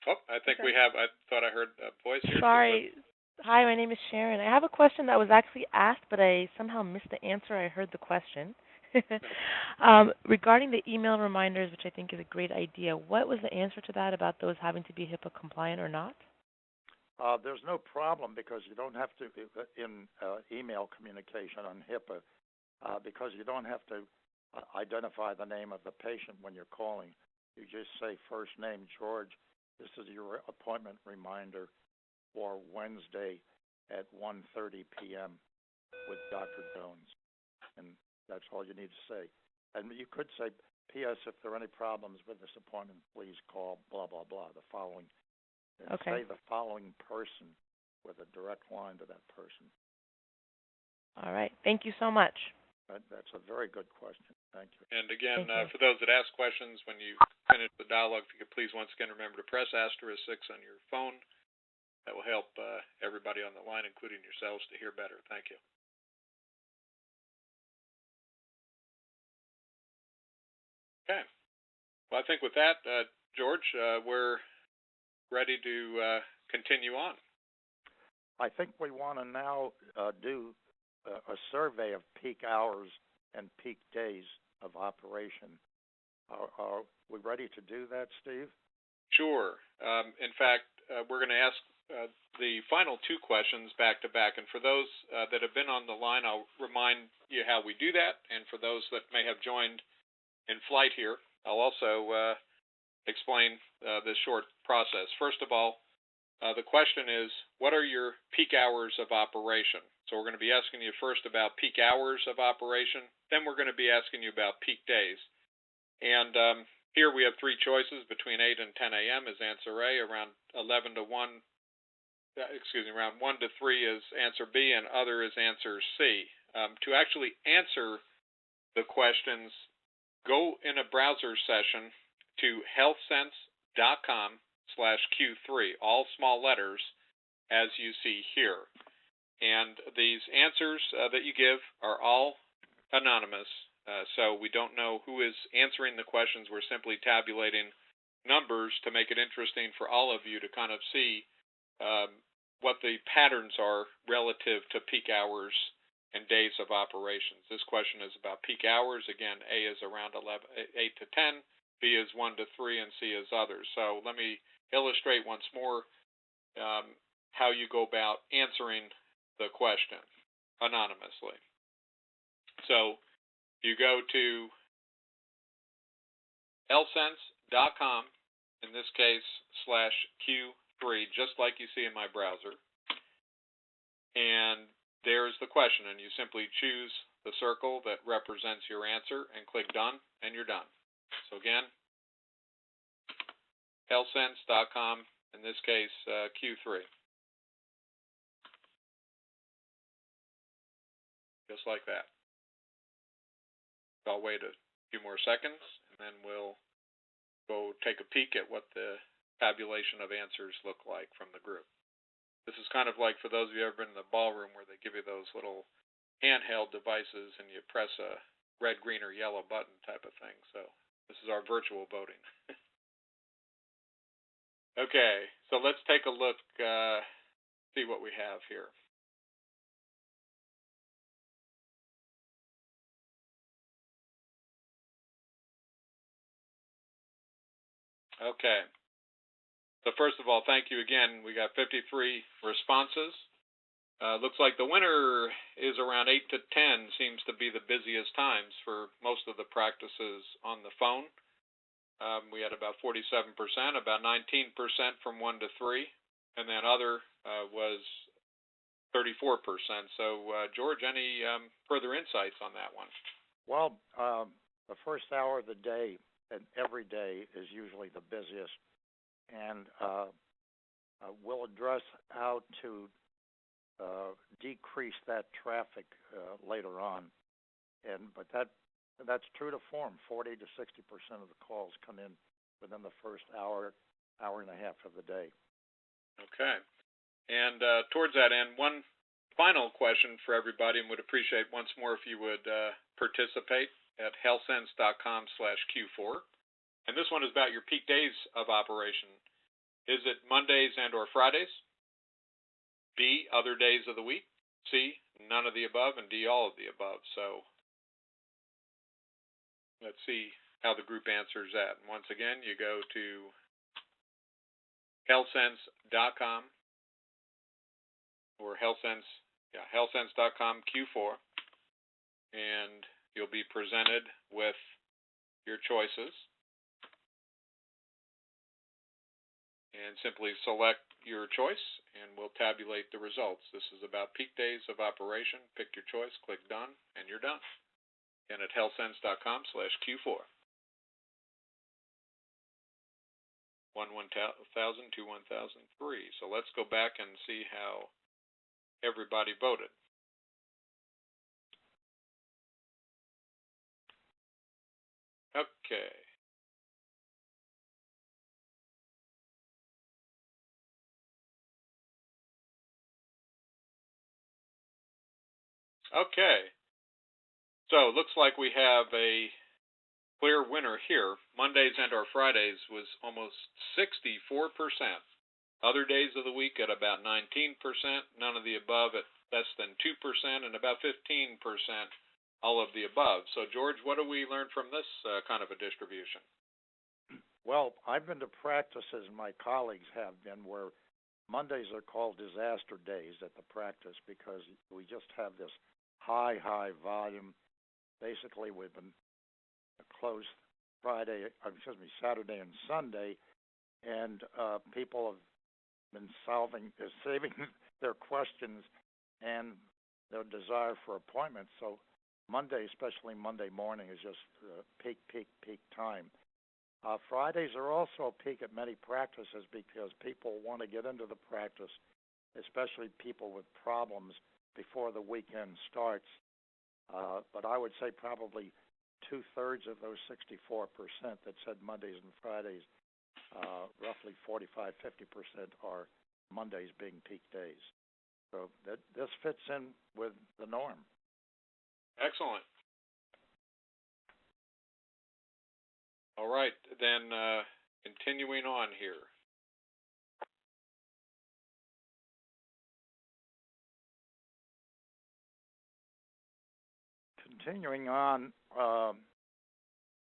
Oh, I think we have. I thought I heard a voice here. Sorry. Hi, my name is Sharon. I have a question that was actually asked, but I somehow missed the answer. I heard the question. Regarding the email reminders, which I think is a great idea, what was the answer to that about those having to be HIPAA compliant or not? There's no problem, because you don't have to, in email communication on HIPAA, because you don't have to identify the name of the patient when you're calling. You just say first name, George, this is your appointment reminder for Wednesday at 1:30 p.m. with Dr. Jones. And that's all you need to say. And you could say, P.S., if there are any problems with this appointment, please call blah, blah, blah, the following. And say the following person with a direct line to that person. All right. Thank you so much. That's a very good question. Thank you. And again, for those that ask questions, when you finish the dialogue, if you could please once again remember to press *6 on your phone. That will help everybody on the line, including yourselves, to hear better. Thank you. Okay. Well, I think with that, George, we're ready to continue on. I think we want to now do a survey of peak hours and peak days of operation. Are we ready to do that, Steve? Sure. In fact, we're going to ask the final two questions back to back. And for those that have been on the line, I'll remind you how we do that. And for those that may have joined in flight here, I'll also explain this short process. First of all, the question is, what are your peak hours of operation? So we're going to be asking you first about peak hours of operation. Then we're going to be asking you about peak days. And here we have three choices between 8 and 10 a.m. is answer A. Around 11 to 1, around 1 to 3 is answer B, and other is answer C. To actually answer the questions, go in a browser session to healthsense.com/Q3, all small letters, as you see here. And these answers that you give are all anonymous, so we don't know who is answering the questions. We're simply tabulating numbers to make it interesting for all of you to kind of see what the patterns are relative to peak hours and days of operations. This question is about peak hours. Again, A is around 8 to 10, B is 1 to 3, and C is others. So let me illustrate once more how you go about answering the question anonymously. So you go to healthsense.com, in this case /Q3, just like you see in my browser. And there's the question, and you simply choose the circle that represents your answer and click done, and you're done. So again, healthsense.com, in this case Q3. Just like that. I'll wait a few more seconds, and then we'll go take a peek at what the tabulation of answers look like from the group. This is kind of like for those of you who have ever been in the ballroom where they give you those little handheld devices and you press a red, green, or yellow button type of thing. So this is our virtual voting. Okay, so let's take a look, see what we have here. Okay. So first of all, thank you again. We got 53 responses. Looks like the winner is around 8 to 10, seems to be the busiest times for most of the practices on the phone. We had about 47%, about 19% from 1 to 3, and then other was 34%. So, George, any further insights on that one? Well, the first hour of the day and every day is usually the busiest, and we'll address how to decrease that traffic later on. But that's true to form. 40 to 60% of the calls come in within the first hour and a half of the day. Okay. And towards that end, one final question for everybody, and would appreciate once more if you would participate at healthsense.com/Q4. And this one is about your peak days of operation. Is it Mondays and or Fridays? B, other days of the week? C, none of the above? And D, all of the above? So let's see how the group answers that. And once again, you go to healthsense.com or healthsense.com Q4, and you'll be presented with your choices. And simply select your choice, and we'll tabulate the results. This is about peak days of operation. Pick your choice, click done, and you're done. And at healthsense.com/Q4. 1,000 to 1,003. So let's go back and see how everybody voted. Okay. Okay. So it looks like we have a clear winner here. Mondays and or Fridays was almost 64%. Other days of the week at about 19%. None of the above at less than 2%, and about 15% all of the above. So, George, what do we learn from this kind of a distribution? Well, I've been to practices, and my colleagues have been, where Mondays are called disaster days at the practice because we just have this high volume. Basically, we've been closed Saturday and Sunday, and people have been saving their questions and their desire for appointments. So Monday, especially Monday morning, is just peak time. Fridays are also peak at many practices because people want to get into the practice, especially people with problems, before the weekend starts. But I would say probably 2/3 of those 64% that said Mondays and Fridays, roughly 45-50% are Mondays being peak days. So this fits in with the norm. Excellent. All right, then continuing on here. Continuing on,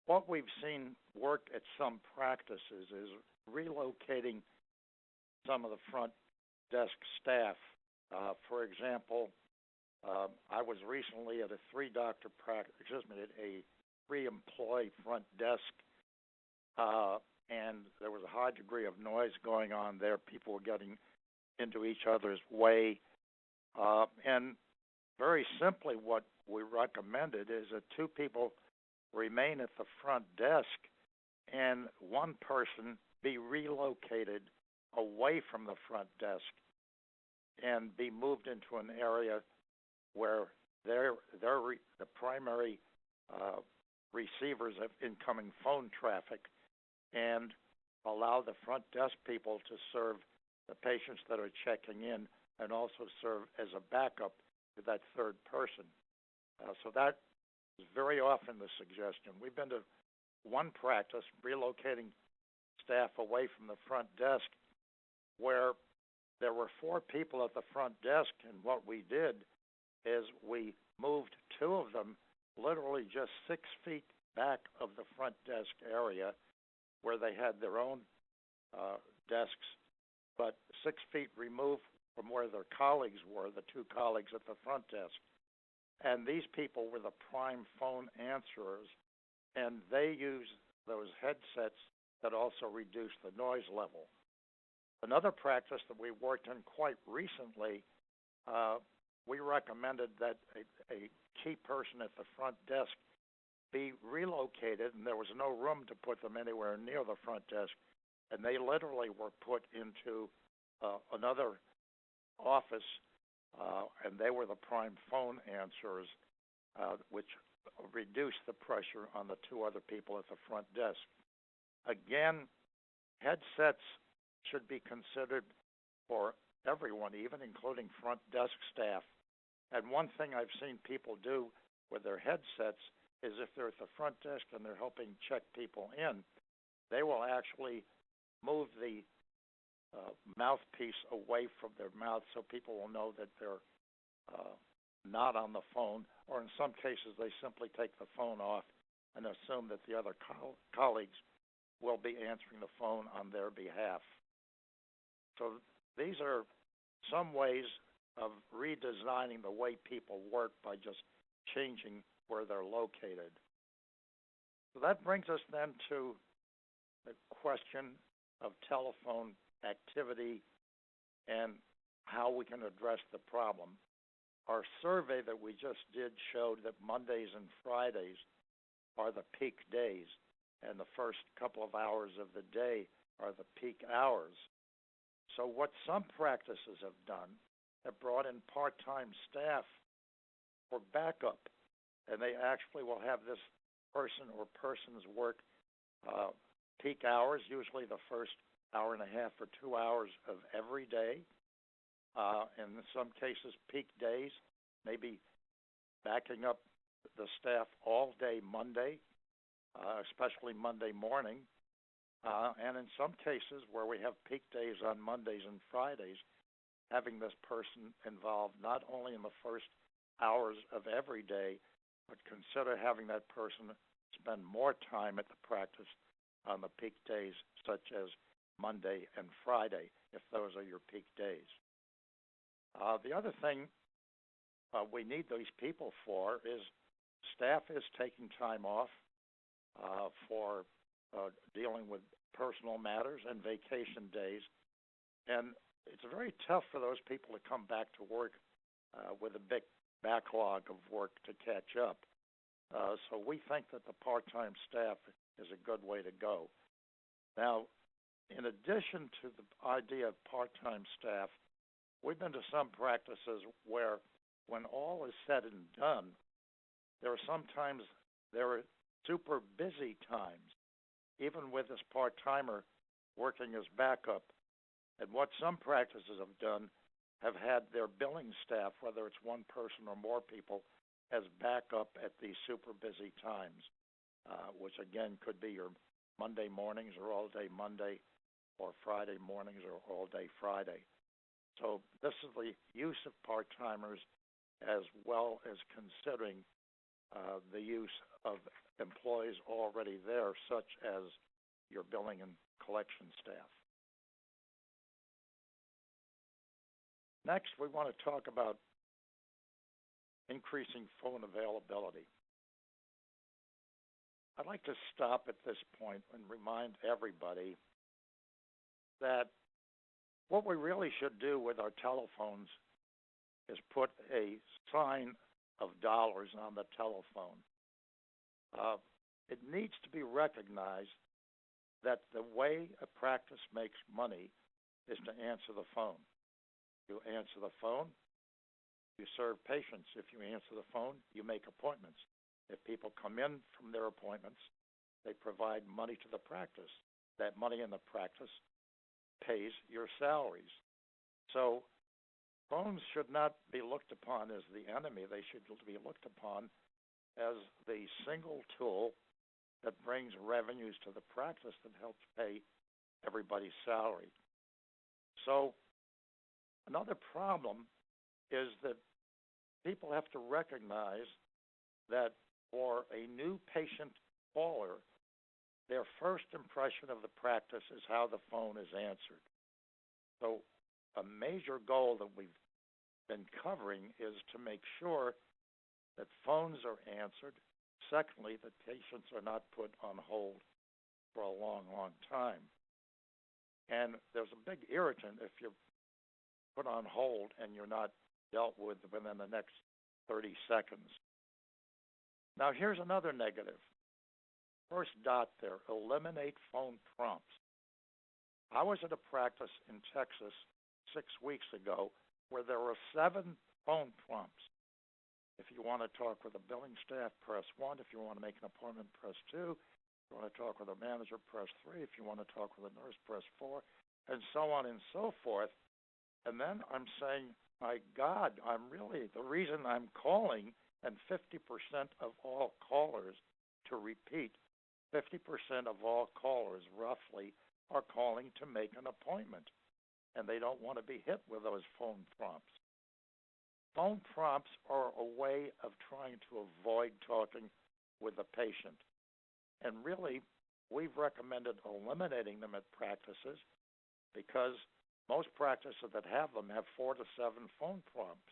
what we've seen work at some practices is relocating some of the front desk staff. For example, I was recently at a at a 3-employee front desk, and there was a high degree of noise going on there. People were getting into each other's way, and very simply, what we recommended is that 2 people remain at the front desk and 1 person be relocated away from the front desk and be moved into an area where they're the primary receivers of incoming phone traffic, and allow the front desk people to serve the patients that are checking in and also serve as a backup to that 3rd person. So that is very often the suggestion. We've been to one practice relocating staff away from the front desk where there were 4 people at the front desk, and what we did is we moved 2 of them literally just 6 feet back of the front desk area where they had their own desks, but 6 feet removed from where their colleagues were, the two colleagues at the front desk. And these people were the prime phone answerers, and they used those headsets that also reduce the noise level. Another practice that we worked in quite recently, we recommended that a key person at the front desk be relocated, and there was no room to put them anywhere near the front desk, and they literally were put into another office, and they were the prime phone answerers, which reduced the pressure on the two other people at the front desk. Again, headsets should be considered for everyone, even including front desk staff. And one thing I've seen people do with their headsets is if they're at the front desk and they're helping check people in, they will actually move the mouthpiece away from their mouth so people will know that they're not on the phone, or in some cases they simply take the phone off and assume that the other colleagues will be answering the phone on their behalf. So these are some ways of redesigning the way people work by just changing where they're located. So that brings us then to the question of telephone activity and how we can address the problem. Our survey that we just did showed that Mondays and Fridays are the peak days, and the first couple of hours of the day are the peak hours. So what some practices have done have brought in part-time staff for backup, and they actually will have this person or persons work peak hours, usually the first hour and a half or 2 hours of every day. In some cases, peak days, maybe backing up the staff all day Monday, especially Monday morning. And in some cases where we have peak days on Mondays and Fridays, having this person involved not only in the first hours of every day, but consider having that person spend more time at the practice on the peak days, such as Monday and Friday, if those are your peak days. The other thing we need these people for is staff is taking time off for dealing with personal matters and vacation days. And it's very tough for those people to come back to work with a big backlog of work to catch up. So we think that the part-time staff is a good way to go. Now, in addition to the idea of part-time staff, we've been to some practices where when all is said and done, there are super busy times, even with this part-timer working as backup. And what some practices have done have had their billing staff, whether it's one person or more people, as backup at these super busy times, which again could be your Monday mornings or all day Monday, or Friday mornings or all day Friday. So this is the use of part-timers as well as considering the use of employees already there, such as your billing and collection staff. Next, we want to talk about increasing phone availability. I'd like to stop at this point and remind everybody that what we really should do with our telephones is put a sign of dollars on the telephone. It needs to be recognized that the way a practice makes money is to answer the phone. You answer the phone, you serve patients. If you answer the phone, you make appointments. If people come in from their appointments, they provide money to the practice. That money in the practice pays your salaries. So phones should not be looked upon as the enemy. They should be looked upon as the single tool that brings revenues to the practice that helps pay everybody's salary. So another problem is that people have to recognize that for a new patient caller, their first impression of the practice is how the phone is answered. So a major goal that we've been covering is to make sure that phones are answered. Secondly, that patients are not put on hold for a long, long time. And there's a big irritant if you're put on hold and you're not dealt with within the next 30 seconds. Now, here's another negative. First dot there, eliminate phone prompts. I was at a practice in Texas 6 weeks ago where there were 7 phone prompts. If you want to talk with the billing staff, press 1. If you want to make an appointment, press 2. If you want to talk with a manager, press 3. If you want to talk with a nurse, press 4, and so on and so forth. And then I'm saying, my God, the reason I'm calling, and 50% of all callers, to repeat, 50% of all callers, roughly, are calling to make an appointment, and they don't want to be hit with those phone prompts. Phone prompts are a way of trying to avoid talking with the patient, and really, we've recommended eliminating them at practices because most practices that have them have 4 to 7 phone prompts.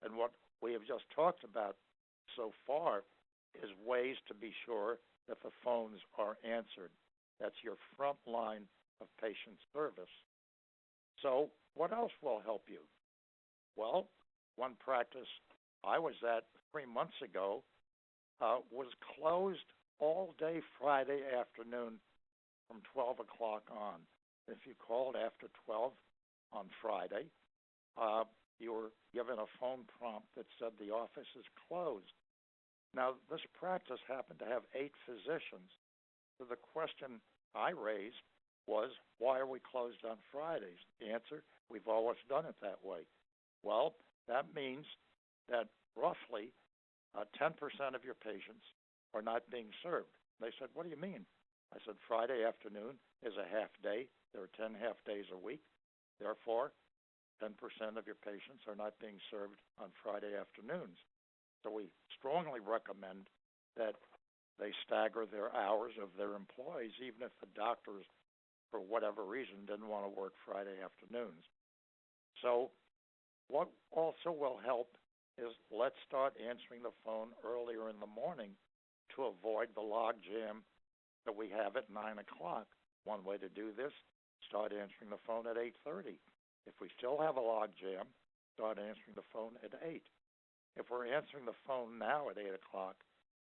And what we have just talked about so far is ways to be sure that the phones are answered. That's your front line of patient service. So what else will help you? Well, one practice I was at 3 months ago was closed all day Friday afternoon from 12 o'clock on. If you called after 12 on Friday, you were given a phone prompt that said the office is closed. Now, this practice happened to have 8 physicians. So the question I raised was, why are we closed on Fridays? The answer, we've always done it that way. Well, that means that roughly 10% of your patients are not being served. They said, what do you mean? I said, Friday afternoon is a half day. There are 10 half days a week. Therefore, 10% of your patients are not being served on Friday afternoons. So we strongly recommend that they stagger their hours of their employees, even if the doctors, for whatever reason, didn't want to work Friday afternoons. So what also will help is let's start answering the phone earlier in the morning to avoid the log jam that we have at 9 o'clock. One way to do this, start answering the phone at 8:30. If we still have a log jam, start answering the phone at 8. If we're answering the phone now at 8 o'clock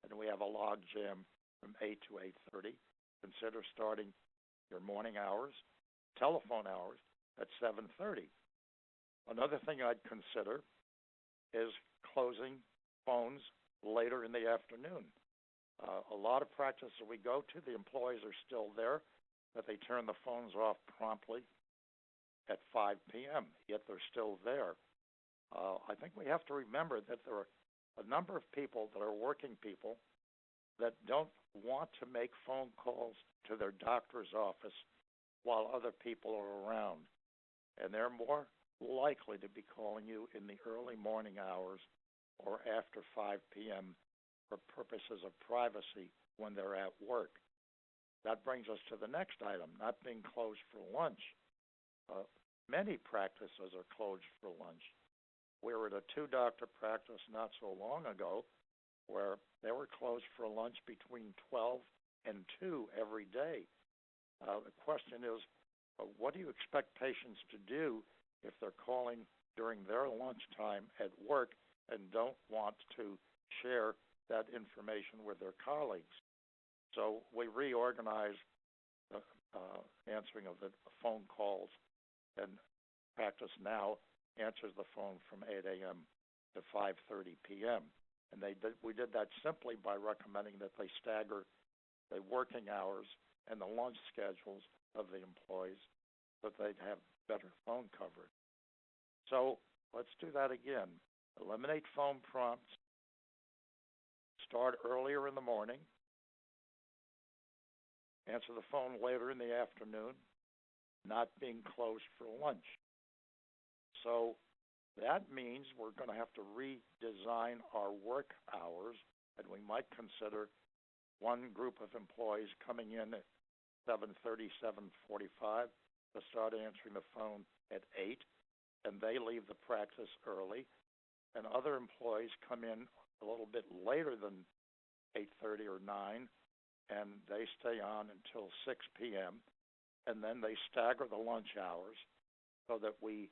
and we have a log jam from 8 to 8:30, consider starting your morning hours, telephone hours, at 7:30. Another thing I'd consider is closing phones later in the afternoon. A lot of practices we go to, the employees are still there, but they turn the phones off promptly at 5 p.m., yet they're still there. I think we have to remember that there are a number of people that are working people that don't want to make phone calls to their doctor's office while other people are around. And they're more likely to be calling you in the early morning hours or after 5 p.m. for purposes of privacy when they're at work. That brings us to the next item, not being closed for lunch. Many practices are closed for lunch. We were at a 2-doctor practice not so long ago where they were closed for lunch between 12 and 2 every day. The question is, what do you expect patients to do if they're calling during their lunchtime at work and don't want to share that information with their colleagues? So we reorganized the answering of the phone calls, and practice now answers the phone from 8 a.m. to 5:30 p.m. And we did that simply by recommending that they stagger the working hours and the lunch schedules of the employees so that they'd have better phone coverage. So let's do that again. Eliminate phone prompts. Start earlier in the morning. Answer the phone later in the afternoon. Not being closed for lunch. So that means we're going to have to redesign our work hours, and we might consider one group of employees coming in at 7:30, 7:45 to start answering the phone at 8, and they leave the practice early, and other employees come in a little bit later than 8:30 or 9, and they stay on until 6 p.m., and then they stagger the lunch hours so that we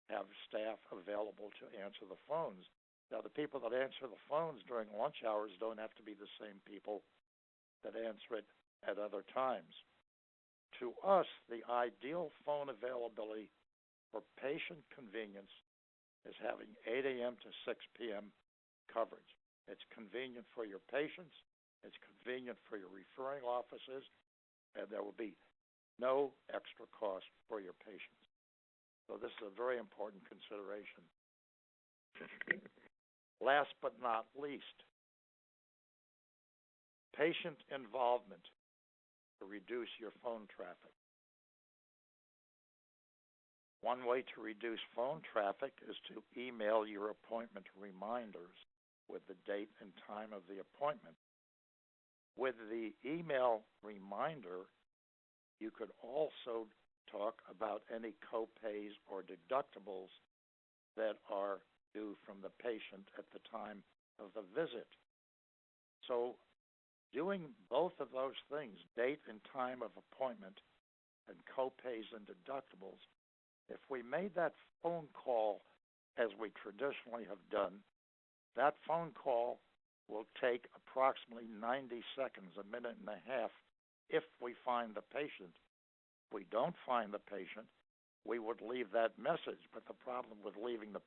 have staff available to answer the phones. Now, the people that answer the phones during lunch hours don't have to be the same people that answer it at other times. To us, the ideal phone availability for patient convenience is having 8 a.m. to 6 p.m. coverage. It's convenient for your patients, it's convenient for your referring offices, and there will be no extra cost for your patients. So this is a very important consideration. Last but not least, patient involvement to reduce your phone traffic. One way to reduce phone traffic is to email your appointment reminders with the date and time of the appointment. With the email reminder, you could also talk about any copays or deductibles that are due from the patient at the time of the visit. So doing both of those things, date and time of appointment and copays and deductibles, if we made that phone call as we traditionally have done, that phone call will take approximately 90 seconds, a minute and a half, if we find the patient. If we don't find the patient, we would leave that message. But the problem with leaving the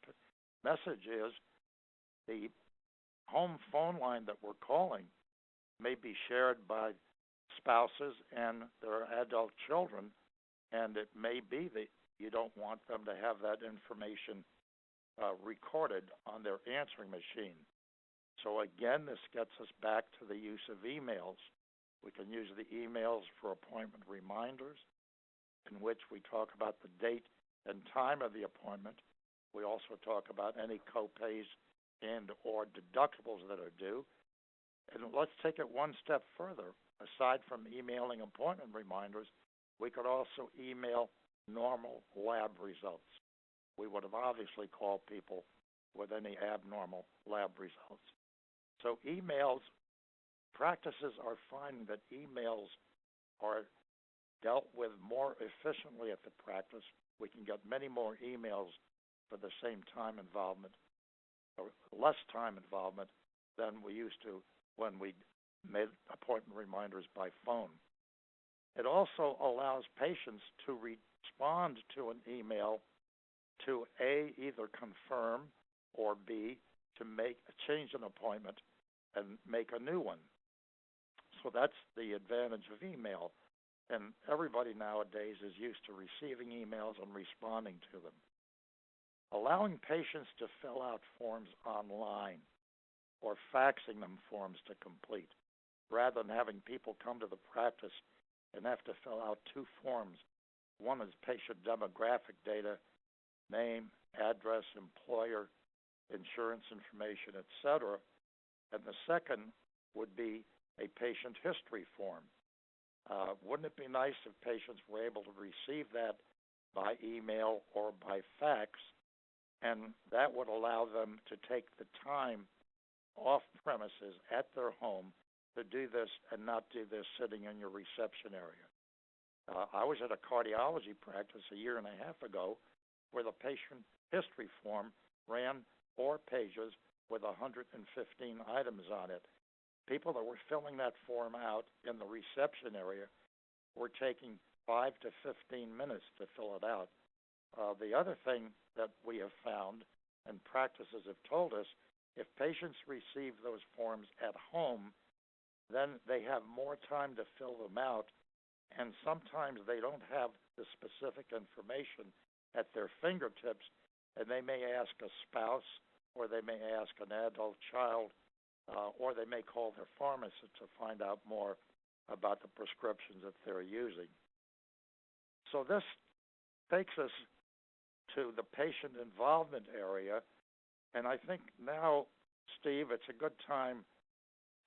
message is the home phone line that we're calling may be shared by spouses and their adult children, and it may be that you don't want them to have that information recorded on their answering machine. So again, this gets us back to the use of emails. We can use the emails for appointment reminders, in which we talk about the date and time of the appointment. We also talk about any copays and or deductibles that are due. And let's take it one step further. Aside from emailing appointment reminders, we could also email normal lab results. We would have obviously called people with any abnormal lab results. So emails, practices are finding that emails are dealt with more efficiently at the practice. We can get many more emails for the same time involvement, or less time involvement than we used to when we made appointment reminders by phone. It also allows patients to respond to an email to A, either confirm, or B, to change an appointment and make a new one. So that's the advantage of email. And everybody nowadays is used to receiving emails and responding to them. Allowing patients to fill out forms online or faxing them forms to complete, rather than having people come to the practice and have to fill out two forms. One is patient demographic data, name, address, employer, insurance information, etc. And the second would be a patient history form. Wouldn't it be nice if patients were able to receive that by email or by fax, and that would allow them to take the time off premises at their home to do this and not do this sitting in your reception area. I was at a cardiology practice a year and a half ago where the patient history form ran 4 pages with 115 items on it. People that were filling that form out in the reception area were taking 5 to 15 minutes to fill it out. The other thing that we have found, and practices have told us, if patients receive those forms at home, then they have more time to fill them out, and sometimes they don't have the specific information at their fingertips, and they may ask a spouse, or they may ask an adult child, or they may call their pharmacist to find out more about the prescriptions that they're using. So this takes us to the patient involvement area, and I think now, Steve, it's a good time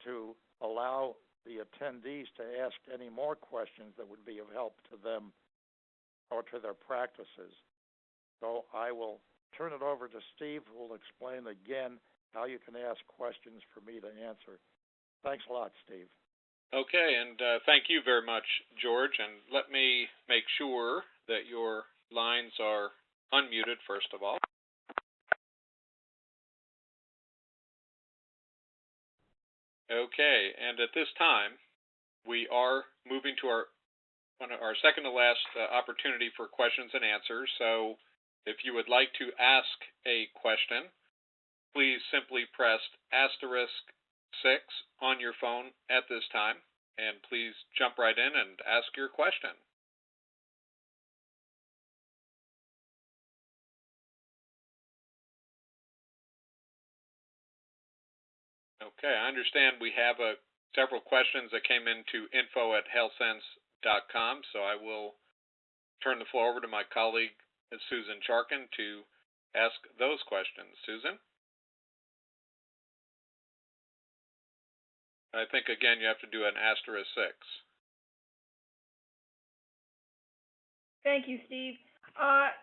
to allow the attendees to ask any more questions that would be of help to them or to their practices. So I will turn it over to Steve, who will explain again how you can ask questions for me to answer. Thanks a lot, Steve. Okay, and thank you very much, George. And let me make sure that your lines are unmuted, first of all. Okay, and at this time, we are moving to our second to last opportunity for questions and answers. So if you would like to ask a question, please simply press *6 on your phone at this time, and please jump right in and ask your question. Okay, I understand we have several questions that came into info@healthsense.com, so I will turn the floor over to my colleague, Susan Charkin, to ask those questions. Susan? I think, again, you have to do an *6. Thank you, Steve.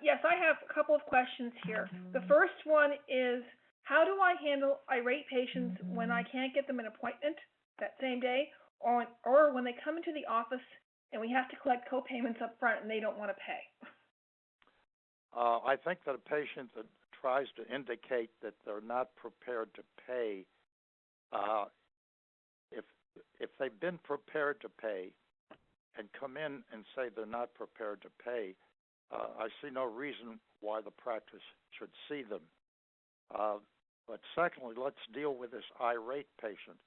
Yes, I have a couple of questions here. The first one is, how do I handle irate patients when I can't get them an appointment that same day, or when they come into the office and we have to collect co-payments up front and they don't want to pay? I think that a patient that tries to indicate that they're not prepared to pay, if they've been prepared to pay and come in and say they're not prepared to pay, I see no reason why the practice should see them. But secondly, let's deal with this irate patient.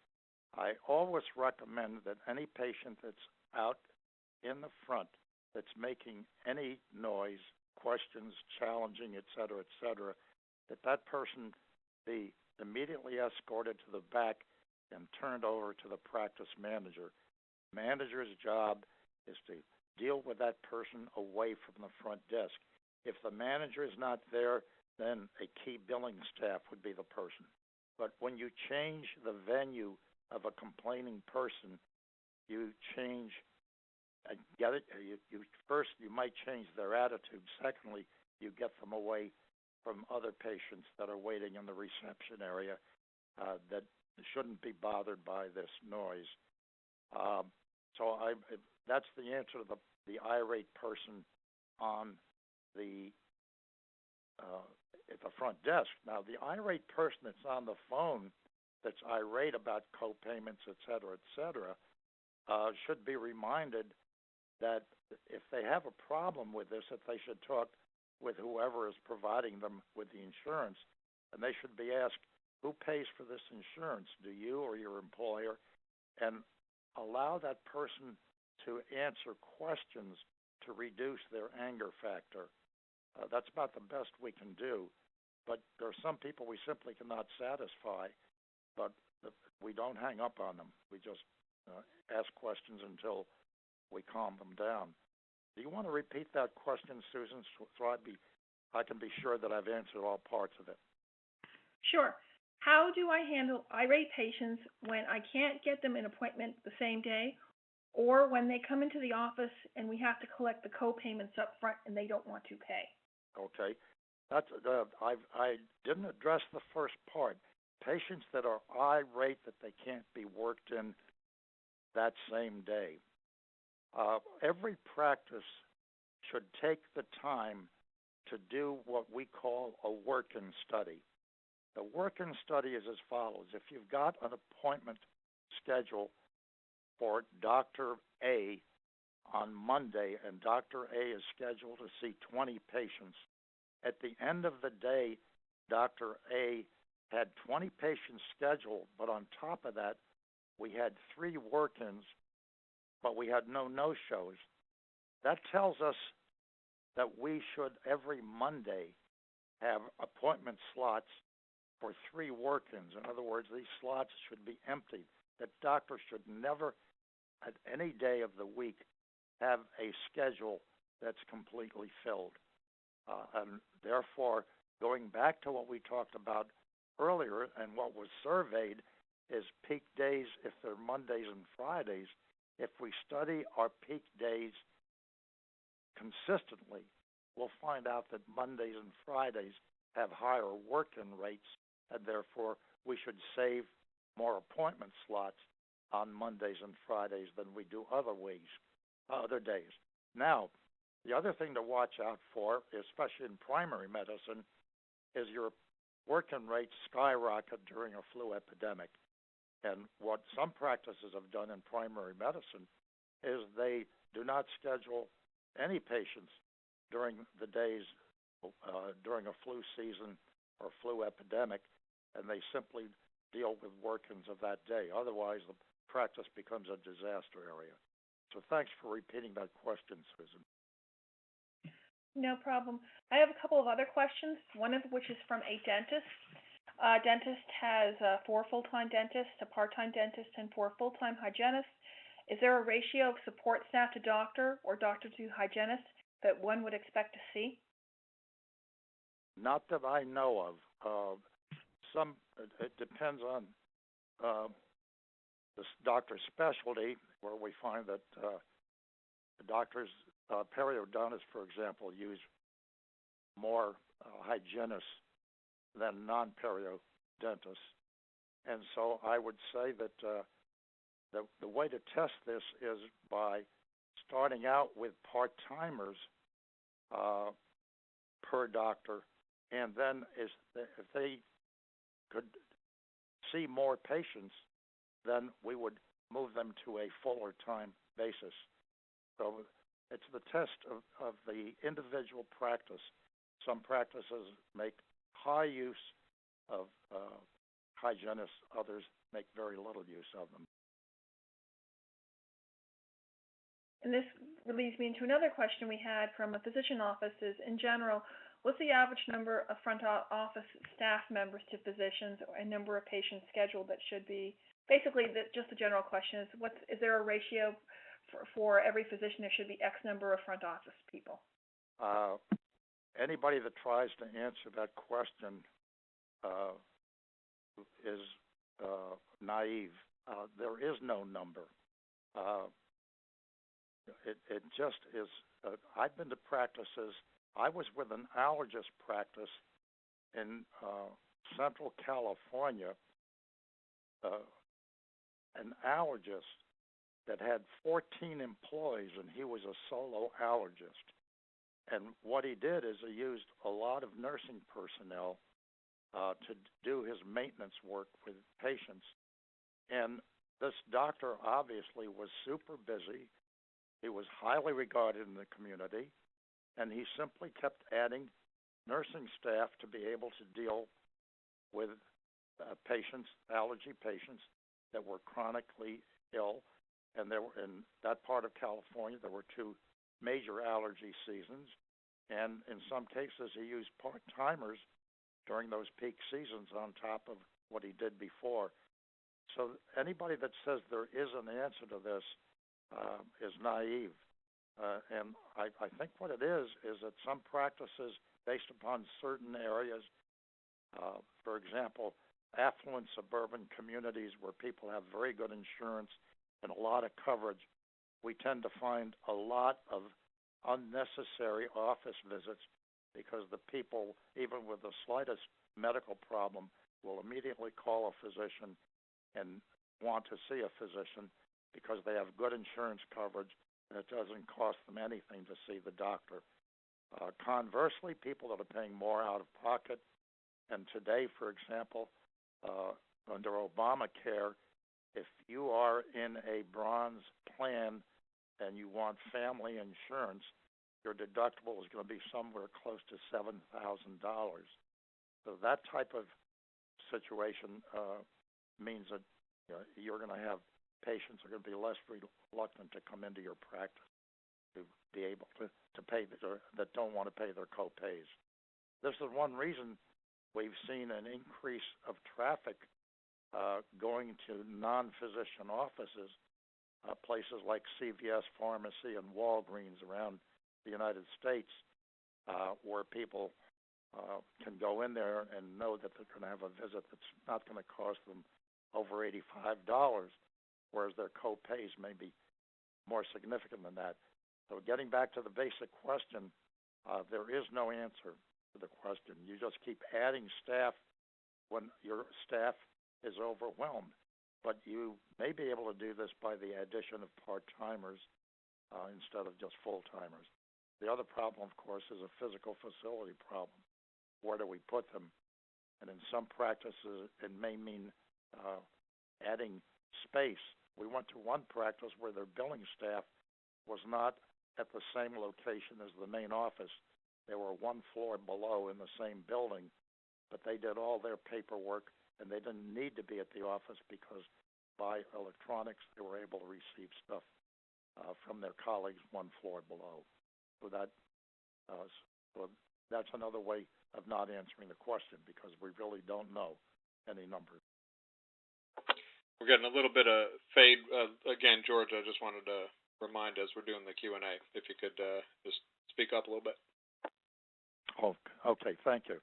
I always recommend that any patient that's out in the front that's making any noise, questions, challenging, et cetera, that person be immediately escorted to the back and turned over to the practice manager. Manager's job is to deal with that person away from the front desk. If the manager is not there, then a key billing staff would be the person. But when you change the venue of a complaining person, you change, first, you might change their attitude. Secondly, you get them away from other patients that are waiting in the reception area that shouldn't be bothered by this noise. So that's the answer to the irate person on at the front desk. Now, the irate person that's on the phone that's irate about co-payments, et cetera, should be reminded that if they have a problem with this, that they should talk with whoever is providing them with the insurance, and they should be asked, who pays for this insurance, do you or your employer? And allow that person to answer questions to reduce their anger factor. That's about the best we can do. But there are some people we simply cannot satisfy, but we don't hang up on them. We just ask questions until we calm them down. Do you want to repeat that question, Susan, so I can be sure that I've answered all parts of it? Sure. How do I handle irate patients when I can't get them an appointment the same day, or when they come into the office and we have to collect the co-payments up front and they don't want to pay? Okay. I didn't address the first part. Patients that are irate that they can't be worked in that same day. Every practice should take the time to do what we call a work-in study. The work-in study is as follows. If you've got an appointment scheduled for Dr. A on Monday, and Dr. A is scheduled to see 20 patients, at the end of the day, Dr. A had 20 patients scheduled, but on top of that, we had 3 work-ins, but we had no no-shows. That tells us that we should, every Monday, have appointment slots for 3 work-ins. In other words, these slots should be empty. That doctor should never, at any day of the week, have a schedule that's completely filled. And therefore, going back to what we talked about earlier and what was surveyed, is peak days if they're Mondays and Fridays. If we study our peak days consistently, we'll find out that Mondays and Fridays have higher work-in rates, and therefore we should save more appointment slots on Mondays and Fridays than we do other days. Now, the other thing to watch out for, especially in primary medicine, is your work-in rates skyrocket during a flu epidemic. And what some practices have done in primary medicine is they do not schedule any patients during the days during a flu season or flu epidemic, and they simply deal with work-ins of that day. Otherwise, the practice becomes a disaster area. So thanks for repeating that question, Susan. No problem. I have a couple of other questions, one of which is from a dentist. Dentist has 4 full-time dentists, a part-time dentist, and 4 full-time hygienists. Is there a ratio of support staff to doctor or doctor to hygienist that one would expect to see? Not that I know of. It depends on the doctor's specialty, where we find that the doctors, periodontists, for example, use more hygienists than non-periodontists. And so I would say that the way to test this is by starting out with part-timers per doctor, and then if they could see more patients, then we would move them to a fuller time basis. So it's the test of the individual practice. Some practices make high use of hygienists, others make very little use of them. And this leads me into another question we had from a physician offices. In general, what's the average number of front office staff members to physicians and number of patients scheduled that should be? Basically, just the general question is there a ratio for every physician there should be X number of front office people? Anybody that tries to answer that question is naive. There is no number. It just is. I've been to practices. I was with an allergist practice in Central California, an allergist that had 14 employees, and he was a solo allergist. And what he did is he used a lot of nursing personnel to do his maintenance work with patients. And this doctor obviously was super busy. He was highly regarded in the community, and he simply kept adding nursing staff to be able to deal with patients, allergy patients that were chronically ill. And there were, in that part of California, there were 2 major allergy seasons, and in some cases he used part-timers during those peak seasons on top of what he did before. So anybody that says there is an answer to this is naive. And I think what it is that some practices, based upon certain areas, for example, affluent suburban communities where people have very good insurance and a lot of coverage, we tend to find a lot of unnecessary office visits because the people, even with the slightest medical problem, will immediately call a physician and want to see a physician because they have good insurance coverage and it doesn't cost them anything to see the doctor. Conversely, people that are paying more out of pocket, and today, for example, under Obamacare, if you are in a bronze plan and you want family insurance, your deductible is going to be somewhere close to $7,000. So that type of situation means that you're going to have patients are going to be less reluctant to come into your practice to be able to pay that don't want to pay their co-pays. This is one reason we've seen an increase of traffic going to non-physician offices, places like CVS Pharmacy and Walgreens around the United States, where people can go in there and know that they're going to have a visit that's not going to cost them over $85, whereas their co-pays may be more significant than that. So getting back to the basic question, there is no answer to the question. You just keep adding staff when your staff is overwhelmed. But you may be able to do this by the addition of part-timers instead of just full-timers. The other problem, of course, is a physical facility problem. Where do we put them? And in some practices, it may mean adding space. We went to one practice where their billing staff was not at the same location as the main office. They were one floor below in the same building, but they did all their paperwork, and they didn't need to be at the office because by electronics they were able to receive stuff from their colleagues one floor below. So that's another way of not answering the question because we really don't know any numbers. We're getting a little bit of fade. Again, George, I just wanted to remind as we're doing the Q&A, if you could just speak up a little bit. Oh, okay, thank you.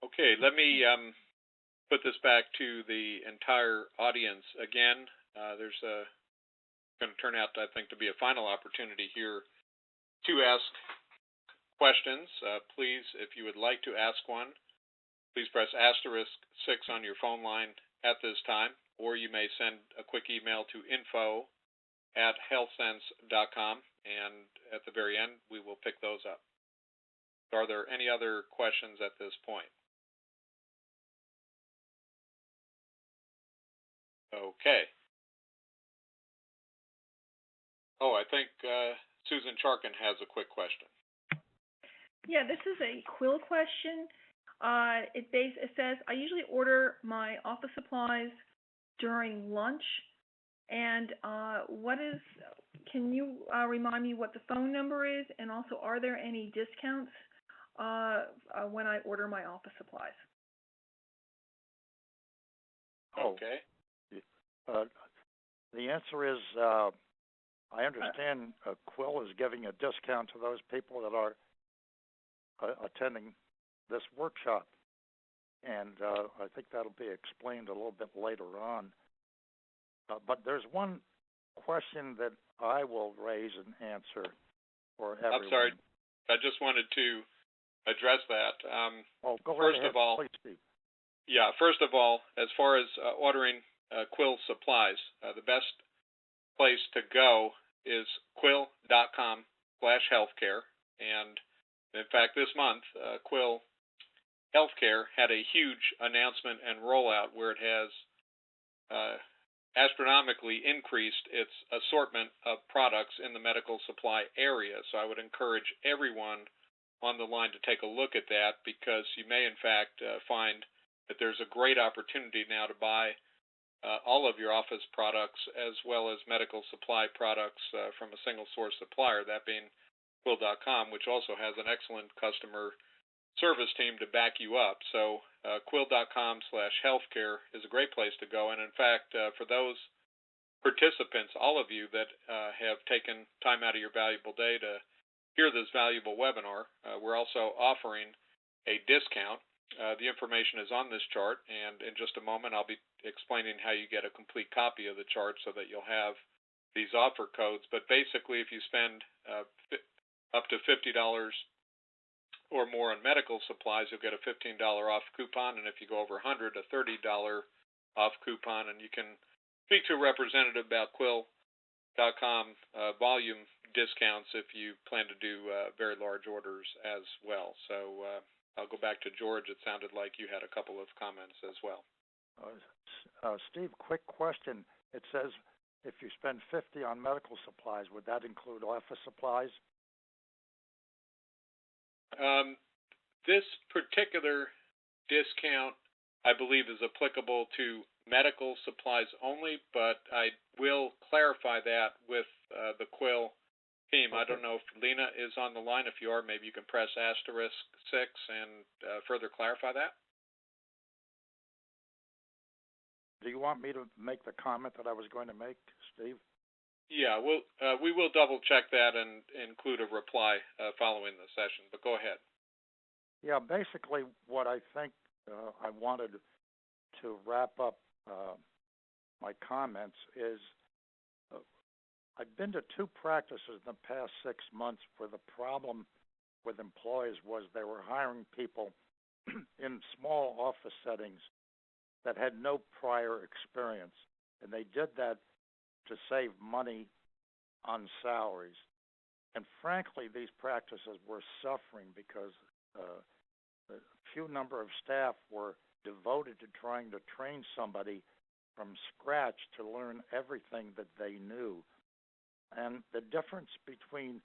Okay, let me put this back to the entire audience again. There's going to turn out, I think, to be a final opportunity here to ask questions. Please, if you would like to ask one, please press *6 on your phone line at this time, or you may send a quick email to info@healthsense.com, and at the very end, we will pick those up. Are there any other questions at this point? Okay. Oh, I think Susan Charkin has a quick question. Yeah, this is a Quill question. It says, I usually order my office supplies during lunch, and can you remind me what the phone number is, and also are there any discounts when I order my office supplies? Okay. The answer is, I understand Quill is giving a discount to those people that are attending this workshop, and I think that'll be explained a little bit later on. But there's one question that I will raise and answer for everyone. I'm sorry, I just wanted to address that. Go first ahead, of all, please, Steve. Yeah, first of all, as far as ordering Quill supplies, the best place to go is quill.com/healthcare. And in fact, this month, Quill Healthcare had a huge announcement and rollout where it has astronomically increased its assortment of products in the medical supply area. So I would encourage everyone on the line to take a look at that, because you may in fact find that there's a great opportunity now to buy all of your office products as well as medical supply products from a single source supplier, that being Quill.com, which also has an excellent customer service team to back you up. So quill.com/healthcare is a great place to go. And in fact, for those participants, all of you that have taken time out of your valuable day to hear this valuable webinar, we're also offering a discount. The information is on this chart, and in just a moment I'll be explaining how you get a complete copy of the chart so that you'll have these offer codes. But basically, if you spend up to $50 or more on medical supplies, you'll get a $15 off coupon, and if you go over $100, a $30 off coupon. And you can speak to a representative about Quill.com volume discounts if you plan to do very large orders as well. So I'll go back to George. It sounded like you had a couple of comments as well. Steve, quick question. It says if you spend $50 on medical supplies, would that include office supplies? This particular discount, I believe, is applicable to medical supplies only, but I will clarify that with the Quill team. Okay. I don't know if Lena is on the line. If you are, maybe you can press *6 and further clarify that. Do you want me to make the comment that I was going to make, Steve? Yeah, we will double check that and include a reply following the session, but go ahead. Yeah, basically what I think I wanted to wrap up my comments is uh, I've been to two practices in the past 6 months where the problem with employees was they were hiring people in small office settings that had no prior experience, and they did that to save money on salaries. And frankly, these practices were suffering because uh, a few number of staff were devoted to trying to train somebody from scratch to learn everything that they knew. And the difference between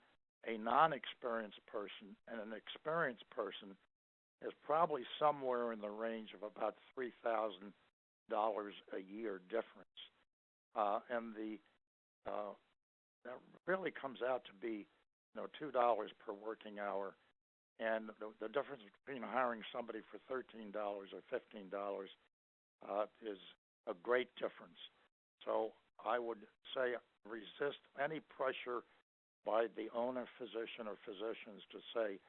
a non-experienced person and an experienced person is probably somewhere in the range of about $3,000 a year difference. And that really comes out to be, $2 per working hour. And the difference between hiring somebody for $13 or $15 is a great difference. So I would say resist any pressure by the owner physician or physicians to say,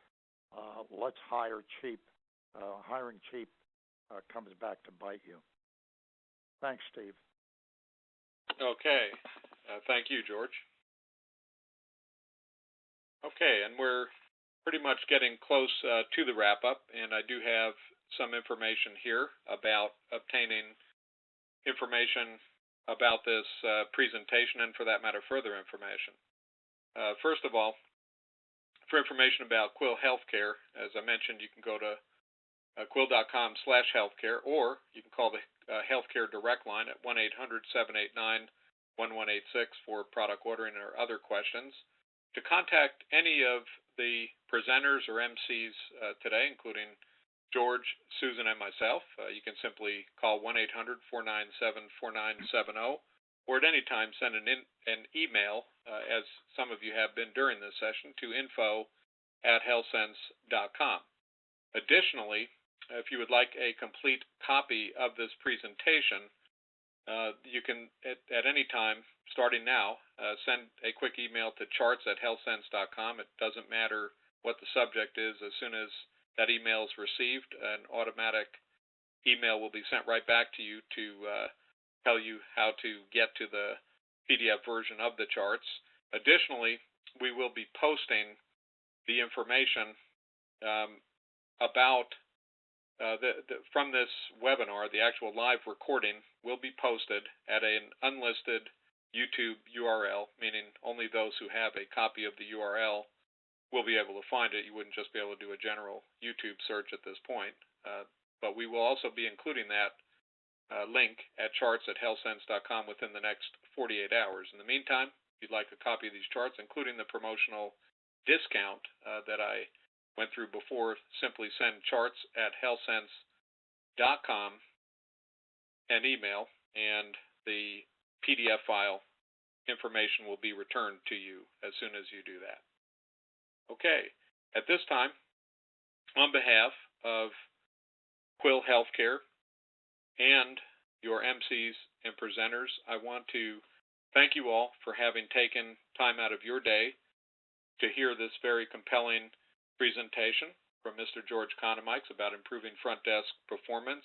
let's hire cheap. Hiring cheap comes back to bite you. Thanks, Steve. Okay. Thank you, George. Okay, and we're pretty much getting close to the wrap-up, and I do have some information here about obtaining information about this presentation and, for that matter, further information. First of all, for information about Quill Healthcare, as I mentioned, you can go to quill.com/healthcare, or you can call the healthcare direct line at 1-800-789-1186 for product ordering or other questions. To contact any of the presenters or MCs today, including George, Susan, and myself, you can simply call 1-800-497-4970, or at any time send an email, as some of you have been during this session, to info@healthsense.com. Additionally, if you would like a complete copy of this presentation, you can, at any time, starting now, send a quick email to charts@healthsense.com. It doesn't matter what the subject is. As soon as that email is received, an automatic email will be sent right back to you to tell you how to get to the PDF version of the charts. Additionally, we will be posting the information about from this webinar. The actual live recording will be posted at an unlisted YouTube URL, meaning only those who have a copy of the URL will be able to find it. You wouldn't just be able to do a general YouTube search at this point. But we will also be including that link at charts@healthsense.com within the next 48 hours. In the meantime, if you'd like a copy of these charts, including the promotional discount that I went through before, simply send charts@healthsense.com an email, and the PDF file information will be returned to you as soon as you do that. Okay, at this time, on behalf of Quill Healthcare and your MCs and presenters, I want to thank you all for having taken time out of your day to hear this very compelling presentation from Mr. George Konomikes about improving front desk performance.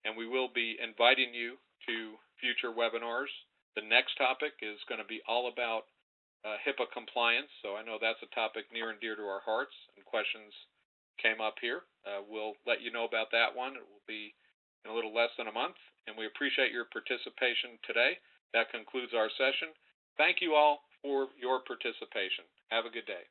And we will be inviting you to future webinars. The next topic is going to be all about HIPAA compliance, so I know that's a topic near and dear to our hearts, and questions came up here. We'll let you know about that one. It will be in a little less than a month, and we appreciate your participation today. That concludes our session. Thank you all for your participation. Have a good day.